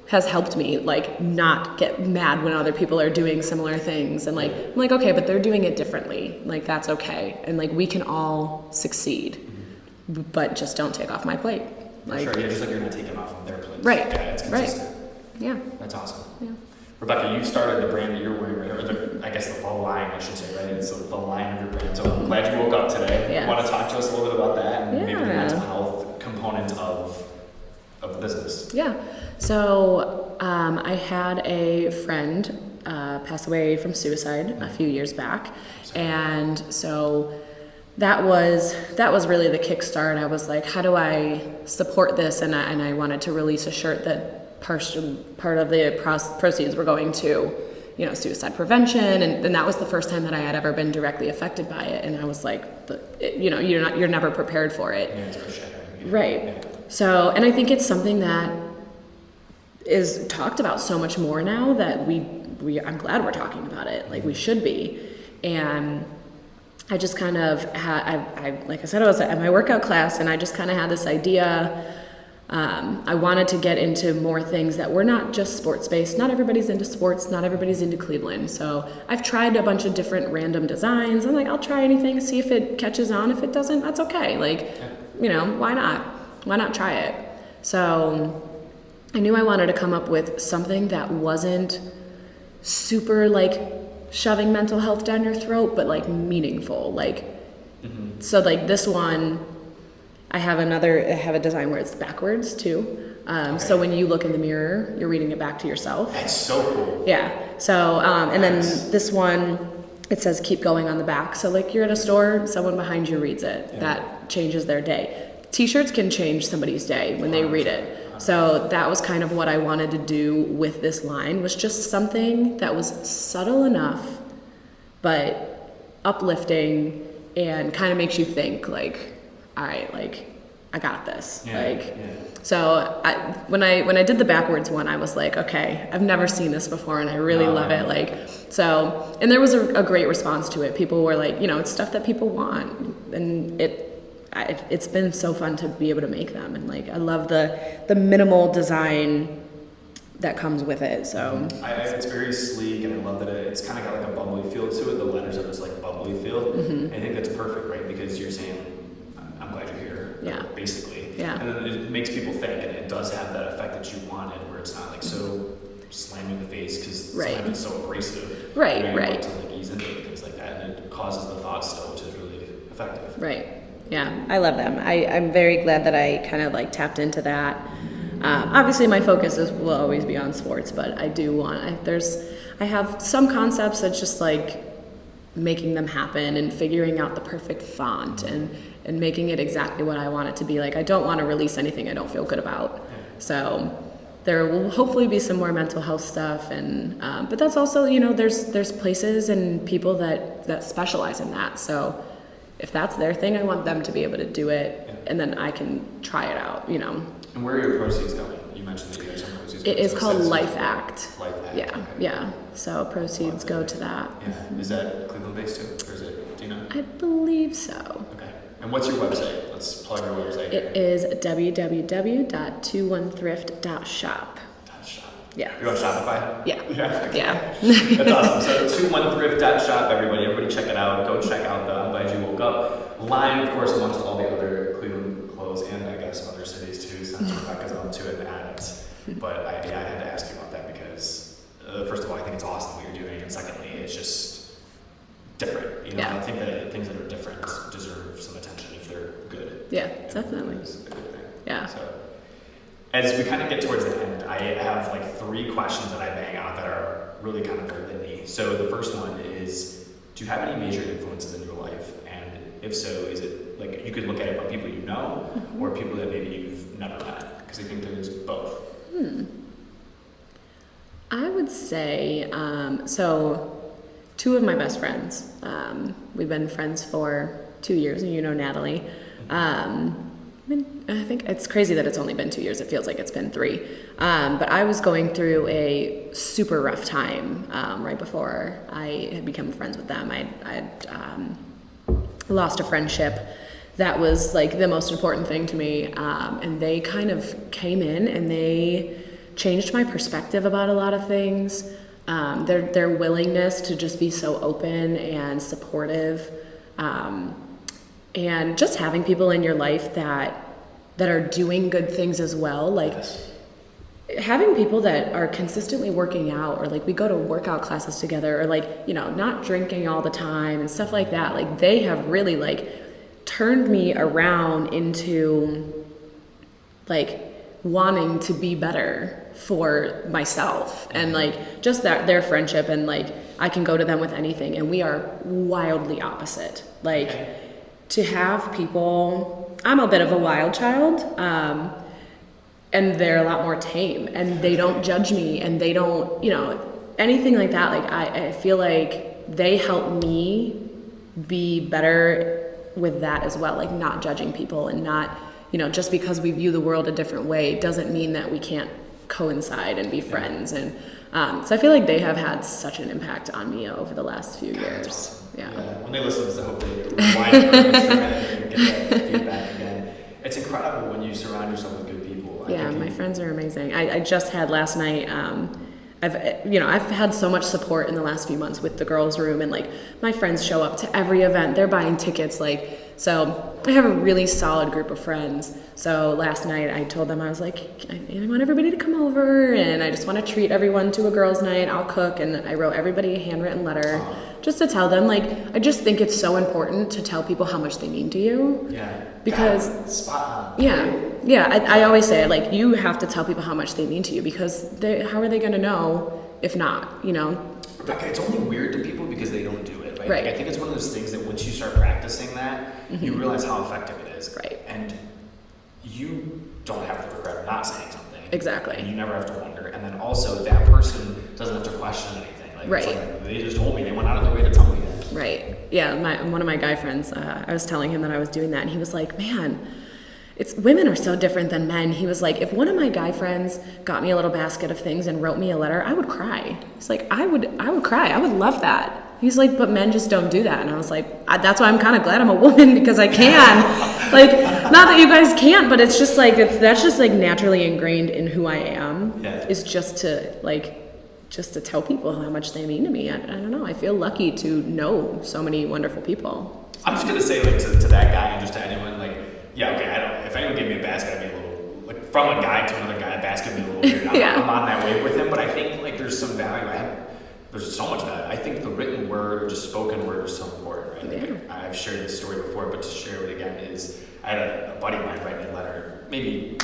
has helped me not get mad when other people are doing similar things, and I'm like, okay, but they're doing it differently. Like, that's okay, and we can all succeed, but just don't take off my plate. Sure, yeah, just like you're not taking off of their plates. Right. Yeah, it's consistent. Right. Yeah. That's awesome. Yeah. Rebecca, you started the brand that you're wearing, right? Or the line, I should say, right? It's the line of your brand. So I'm glad you woke up today. Yes. Want to talk to us a little bit about that and maybe the Yeah. mental health component of the business. Yeah. So I had a friend pass away from suicide a few years back, and so that was really the kickstart. I was like, how do I support this? And I wanted to release a shirt that part of the proceeds were going to, suicide prevention, and that was the first time that I had ever been directly affected by it. And I was like, you're never prepared for it. Yeah, it's earth-shattering. Right. Yeah. So, and I think it's something that is talked about so much more now that I'm glad we're talking about it. Like we should be. And I just kind of like I said, I was at my workout class, and I just kind of had this idea. I wanted to get into more things that were not just sports-based. Not everybody's into sports. Not everybody's into Cleveland. So I've tried a bunch of different random designs. I'm like, I'll try anything, see if it catches on. If it doesn't, that's okay. Why not? Why not try it? So I knew I wanted to come up with something that wasn't super shoving mental health down your throat, but meaningful. So this one, I have a design where it's backwards too. So when you look in the mirror, you're reading it back to yourself. That's so cool. Yeah. So, and then this one, it says keep going on the back. So you're at a store, someone behind you reads it. Yeah. That changes their day. T-shirts can change somebody's day when they read it. So that was kind of what I wanted to do with this line, was just something that was subtle enough, but uplifting and kind of makes you think all right, I got this. Yeah. So when I did the backwards one, I was like, okay, I've never seen this before, and I really love it. So, and there was a great response to it. People were like, it's stuff that people want, and it's been so fun to be able to make them, and I love the minimal design that comes with it. So it's very sleek, and I love that it's kind of got a bubbly feel to it. The letters have this bubbly feel. Mm-hmm. I think that's perfect, right? Because you're saying, I'm glad you're here. Yeah. Basically. Yeah. And then it makes people think, and it does have that effect that you wanted, where it's not so slamming in the face, because sometimes it's so abrasive. Right. To ease into it, things like that, and it causes the thought still, which is really effective. Right. Yeah, I love them. I'm very glad that I kind of like tapped into that. Obviously, my focus will always be on sports, but I do want. I have some concepts that's just like making them happen and figuring out the perfect font and making it exactly what I want it to be. Like, I don't want to release anything I don't feel good about. So there will hopefully be some more mental health stuff, and but that's also, you know, there's places and people that specialize in that. So if that's their thing, I want them to be able to do it, and then I can try it out, you know. And where are your proceeds going? You mentioned that you have some proceeds. It is called Life Act. Life Act. Yeah, okay. yeah. So proceeds go to that. Yeah. Is that Cleveland based too, or is it? Do you know? I believe so. Okay. And what's your website? Let's plug your website. It is www.two.one.thrift.shop. Yeah. You're on Shopify? Yeah. Yeah. Okay. Yeah. That's awesome. So Two.One.Thrift.shop, everybody check it out. Go check out the I'm Glad You Woke Up line, of course, amongst all the other Cleveland clothes and I guess other cities too, since Rebecca's on to it and Adams. But I had to ask you about that because first of all, I think it's awesome what you're doing, and secondly, it's just different. You know, Yeah. I think that things that are different deserve some attention if they're good. Yeah, definitely. It's a good thing. Yeah. So as we kind of get towards the end, I have like 3 questions that I bang out that are really kind of the litany. So the first one is, do you have any major influences in your life? And if so, is it like you could look at it from people you know or people that maybe you've never met? Because I think there's both. I would say, so 2 of my best friends, we've been friends for 2 years, and you know Natalie. I think it's crazy that it's only been 2 years. It feels like it's been 3. But I was going through a super rough time right before I had become friends with them. I'd lost a friendship that was like the most important thing to me. And they kind of came in and they changed my perspective about a lot of things. Their willingness to just be so open and supportive. And just having people in your life that are doing good things as well, like having people that are consistently working out, or like we go to workout classes together, or like, you know, not drinking all the time and stuff like that. Like they have really like turned me around into like wanting to be better for myself, and like just that their friendship, and like I can go to them with anything, and we are wildly opposite. Like to have people, I'm a bit of a wild child, and they're a lot more tame, and they don't judge me, and they don't, you know, anything like that. Like I feel like they help me be better with that as well, like not judging people, and not, you know, just because we view the world a different way doesn't mean that we can't coincide and be friends. And so I feel like they have had such an impact on me over the last few years. Awesome. Yeah. When they listen to this, I hope they rewind it for just a minute and get that feedback again. It's incredible when you surround yourself with good people. Yeah, my friends are amazing. I just had last night, I've had so much support in the last few months with the girls' room, and like my friends show up to every event. They're buying tickets, like, so I have a really solid group of friends. So last night I told them, I was like, I want everybody to come over, and I just want to treat everyone to a girls' night. I'll cook, and I wrote everybody a handwritten letter just to tell them, like, I just think it's so important to tell people how much they mean to you. Yeah. Because spot on. Yeah. I always say, like, you have to tell people how much they mean to you, because how are they going to know if not, you know? Rebecca, it's only weird to people because they don't do it. Right? Right. Like, I think it's one of those things that once you start practicing that, you realize how effective it is. Right. And you don't have to regret not saying something. Exactly. And you never have to wonder. And then also, that person doesn't have to question anything. Like, Right. It's like, they just told me. They went out of their way to tell me that. Right. Yeah. One of my guy friends, I was telling him that I was doing that, and he was like, man, women are so different than men. He was like, if one of my guy friends got me a little basket of things and wrote me a letter, I would cry. He's like, I would cry. I would love that. He's like, but men just don't do that. And I was like, that's why I'm kind of glad I'm a woman, because I can. Like, not that you guys can't, but it's just like, that's just like naturally ingrained in who I am. Yeah. Is just to tell people how much they mean to me. I don't know. I feel lucky to know so many wonderful people. I'm just going to say, like, to that guy and just to anyone, like, yeah, okay, if anyone gave me a basket, I'd be a little, like, from a guy to another guy, a basket would be a little weird. I'm on that wave with him, but I think, like, there's some value. there's so much of that. I think the written word or just spoken word is so important, right? Like, Yeah. I've shared this story before, but to share it again is, I had a buddy of mine write me a letter maybe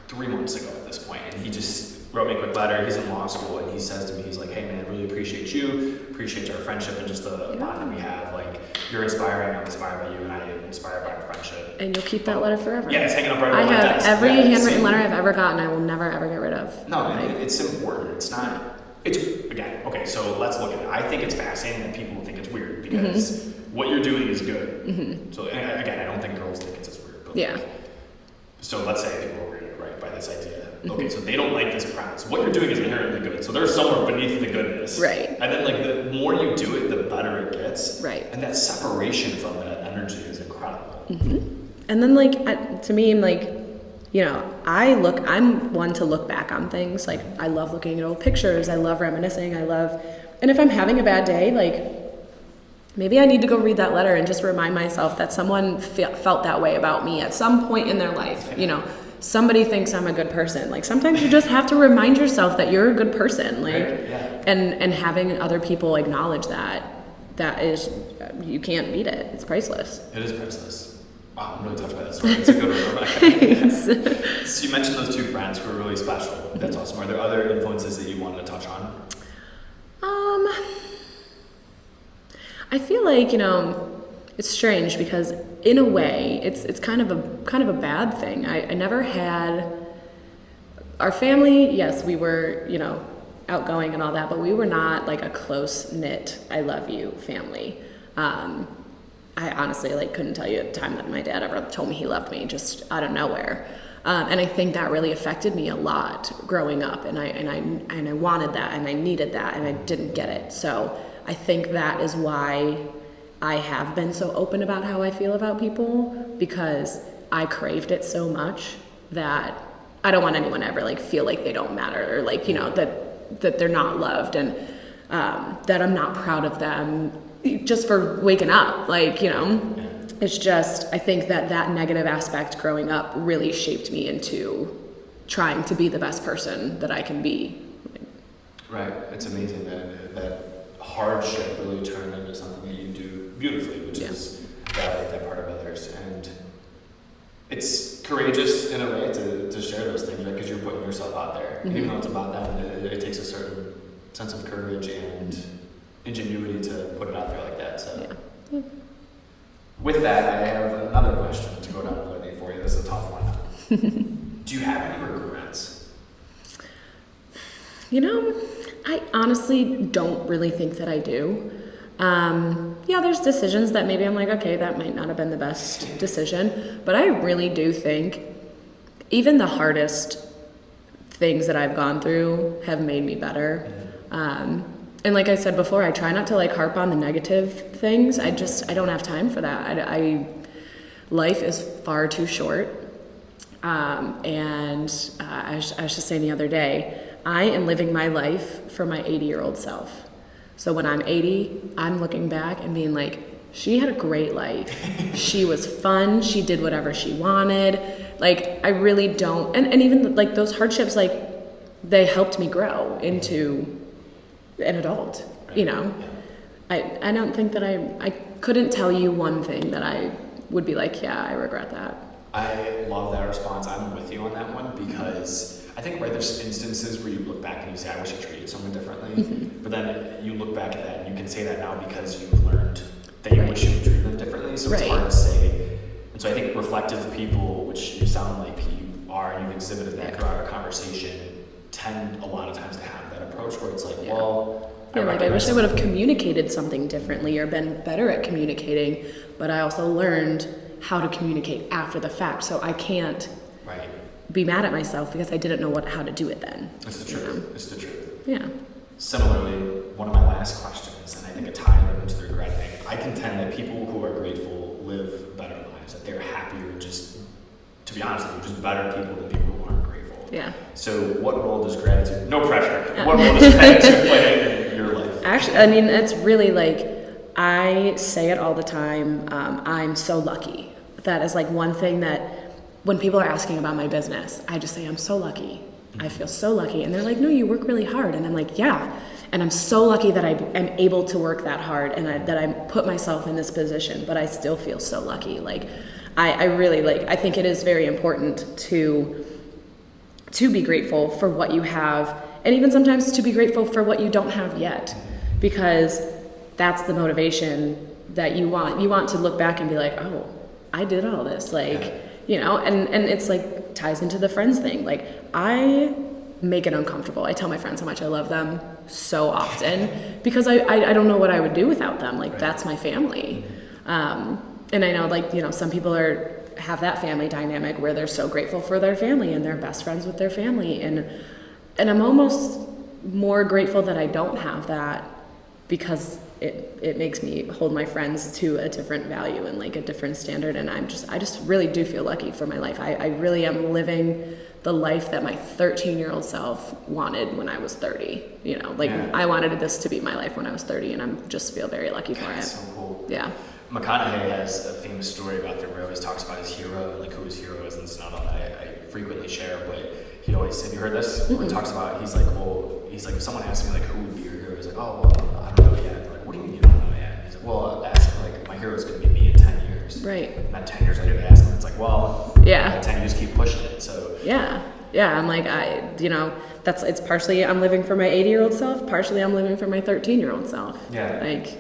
3 months ago at this point, and he just wrote me a quick letter. He's in law school, and he says to me, he's like, hey man, I really appreciate you, appreciate our friendship and just the bond that we have. Like, you're inspiring, I'm inspired by you, and I am inspired by our friendship. And you'll keep that letter forever. Yeah, it's hanging up right I above my have desk. every Yeah, handwritten letter I've ever gotten, I will never ever get rid of. No, Like, it's important. It's not, it's, again, okay, so let's look at it. I think it's fascinating that people think it's weird because what you're doing is good. So, and again, I don't think girls think it's as weird. But yeah. So let's say people are weirded, right, by this idea. Okay, so they don't like this premise. What you're doing is inherently good. So there's somewhere beneath the goodness. Right. And then, like, the more you do it, the better it gets. Right. And that separation from that energy is incredible. And then, like, to me, I'm like, you know, I'm one to look back on things. Like, I love looking at old pictures. I love reminiscing. And if I'm having a bad day, like, maybe I need to go read that letter and just remind myself that someone felt that way about me at some point in their life. You know, somebody thinks I'm a good person. Like, sometimes you just have to remind yourself that you're a good person. Like, and having other people acknowledge that is, you can't beat it. It's priceless. It is priceless. Wow, I'm really touched by that story. It's a good one. So you mentioned those 2 friends who were really special. That's awesome. Are there other influences that you wanted to touch on? I feel like, you know, it's strange because in a way it's kind of a bad thing. I never had our family. Yes, we were, you know, outgoing and all that, but we were not like a close knit I love you family. I honestly couldn't tell you a time that my dad ever told me he loved me, just out of nowhere. And I think that really affected me a lot growing up, and I wanted that and I needed that and I didn't get it. So I think that is why I have been so open about how I feel about people, because I craved it so much that I don't want anyone to ever feel like they don't matter, or that they're not loved, and that I'm not proud of them just for waking up. It's just, I think that negative aspect growing up really shaped me into trying to be the best person that I can be. Right. It's amazing that hardship really turned into something that you do beautifully, which is validate that part of others. And it's courageous in a way to share those things, right? Because you're putting yourself out there. And even though it's about them, it takes a certain sense of courage and ingenuity to put it out there like that. So, with that, I have another question to go down the litany for you. This is a tough one. Do you have any regrets? I honestly don't really think that I do. There's decisions that maybe I'm like, okay, that might not have been the best decision, but I really do think even the hardest things that I've gone through have made me better. And like I said before, I try not to harp on the negative things. I don't have time for that. Life is far too short. I was just saying the other day, I am living my life for my 80-year-old self. So when I'm 80, I'm looking back and being like, she had a great life. She was fun. She did whatever she wanted. I really don't. And even those hardships, they helped me grow into an adult, I don't think that I couldn't tell you one thing that I would be like, yeah, I regret that. I love that response. I'm with you on that one, because I think there's instances where you look back and you say, I wish I treated someone differently. But then you look back at that and you can say that now because you've learned that you wish you would treat them differently. So it's hard to say. And so I think reflective people, which you sound like you are, and you've exhibited that throughout our conversation, tend a lot of times to have that approach where it's I wish I would have communicated something differently or been better at communicating, but I also learned how to communicate after the fact, so I can't be mad at myself because I didn't know how to do it then. It's the truth. It's the truth. Yeah. Similarly, one of my last questions, and I think it ties into the regret thing, I contend that people who are grateful live better lives, that they're happier, just, to be honest with you, just better people than people who aren't grateful. Yeah. So what role does gratitude, no pressure, what role does gratitude play in your life? Actually, it's really I say it all the time, I'm so lucky. That is one thing that when people are asking about my business, I just say I'm so lucky. I feel so lucky. And they're like, no, you work really hard. And I'm like, yeah. And I'm so lucky that I am able to work that hard and that I put myself in this position, but I still feel so lucky. Like, I really I think it is very important to be grateful for what you have, and even sometimes to be grateful for what you don't have yet, because that's the motivation that you want. You want to look back and be like, oh, I did all this, you know, and it's like ties into the friends thing. Like, I make it uncomfortable. I tell my friends how much I love them so often because I don't know what I would do without them. Like, that's my family. And I know, like, you know, some people have that family dynamic where they're so grateful for their family and they're best friends with their family. And I'm almost more grateful that I don't have that, because it makes me hold my friends to a different value and like a different standard. And I just really do feel lucky for my life. I really am living the life that my 13-year-old self wanted when I was 30. You know, like, I wanted this to be my life when I was 30, and I just feel very lucky for it. That's so cool. Yeah. McConaughey has a famous story about him where he always talks about his hero and like who his hero is, and it's not one that I frequently share, but he always, have you heard this? Where he talks about, he's like, if someone asks me like who would be your hero, he's like, oh, well, I don't know yet. They're like, what do you mean you don't know yet? He's like, well, ask, like, my hero's gonna be me in 10 years. Right. Not 10 years later they ask him, it's like, well, yeah, 10 years keep pushing it, so. Yeah, I'm like, you know, it's partially I'm living for my 80-year-old self, partially I'm living for my 13-year-old self. Yeah. Like,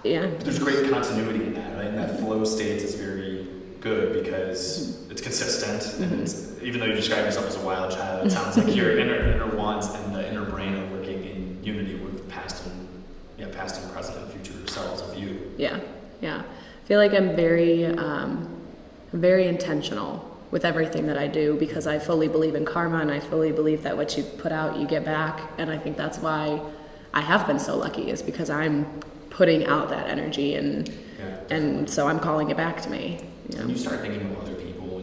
yeah. There's great continuity in that, right? And that flow state is very good because it's consistent, and it's, even though you describe yourself as a wild child, it sounds like your inner wants and the inner brain are working in unity with past and present and future selves of you. Yeah. I feel like I'm very intentional with everything that I do, because I fully believe in karma, and I fully believe that what you put out, you get back. And I think that's why I have been so lucky, is because I'm putting out that energy, and so I'm calling it back to me. You know? When you start thinking of other people,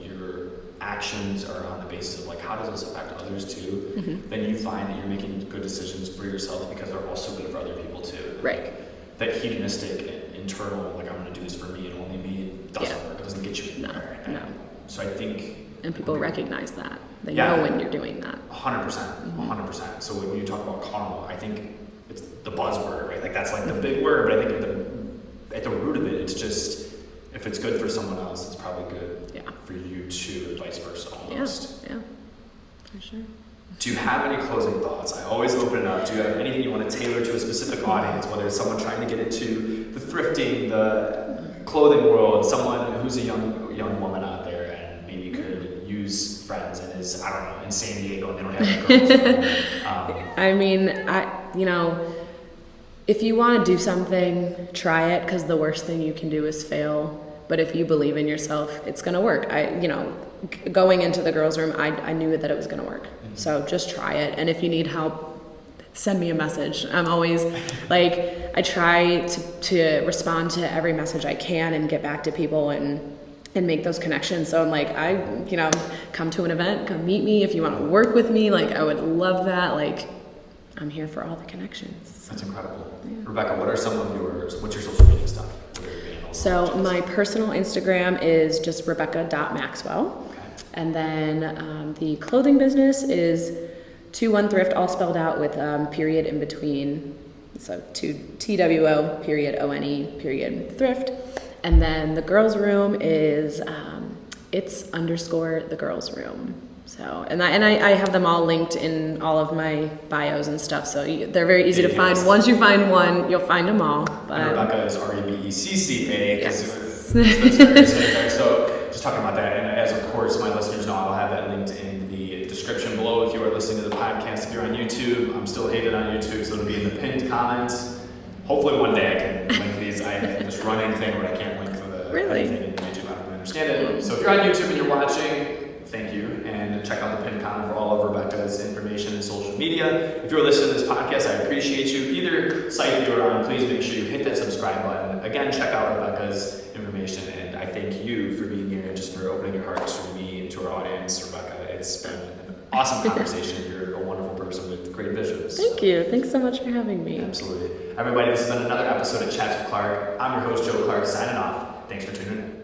your actions are on the basis of like, how does this affect others too? Then you find that you're making good decisions for yourself because they're also good for other people too. Right. Like, that hedonistic internal, like, I'm going to do this for me and only me, doesn't work. It doesn't get you anywhere. No. So I think, and people recognize that. They know when you're doing that. 100%. 100%. So when you talk about karma, I think it's the buzzword, right? Like, that's like the big word, but I think at the root of it, it's just, if it's good for someone else, it's probably good for you too, and vice versa almost. Yeah, for sure. Do you have any closing thoughts? I always open it up. Do you have anything you want to tailor to a specific audience, whether it's someone trying to get into the thrifting, the clothing world, someone who's a young woman out there and maybe could use friends and is, I don't know, in San Diego and they don't have any girls? I mean, you know, if you want to do something, try it, because the worst thing you can do is fail. But if you believe in yourself, it's going to work. Going into the girls' room, I knew that it was going to work. So just try it. And if you need help, send me a message. I'm always like, I try to respond to every message I can and get back to people and make those connections. So I'm like, come to an event, come meet me. If you want to work with me, like, I would love that. Like, I'm here for all the connections. That's incredible. Yeah. Rebecca, what's your social media stuff? So my personal Instagram is just rebecca.maxwell. Okay. And then the clothing business is Two.One.Thrift, all spelled out with period in between. So TWO period ONE period thrift. And then the girls' room is it's _ the girls' room. So and I have them all linked in all of my bios and stuff. So they're very easy to find. Once you find one, you'll find them all. But and Rebecca is REBECCA. Yes. So just talking about that, and as of course my listeners know, I'll have that linked in the description below. If you are listening to the podcast, if you're on YouTube, I'm still hated on YouTube, so it'll be in the pinned comments. Hopefully one day I can link these. I have this running thing where I can't link for the anything in YouTube. I don't really understand it. So if you're on YouTube and you're watching, thank you, and check out the pinned comment for all of Rebecca's information and social media. If you're listening to this podcast, I appreciate you. Either site you're on, please make sure you hit that subscribe button. Again, check out Rebecca's information, and I thank you for being here and just for opening your heart to me and to our audience, Rebecca. It's been an awesome conversation. You're a wonderful person with great visions. Thank you. Thanks so much for having me. Absolutely. Everybody, this has been another episode of Chats with Clark. I'm your host, Joe Clark, signing off. Thanks for tuning in.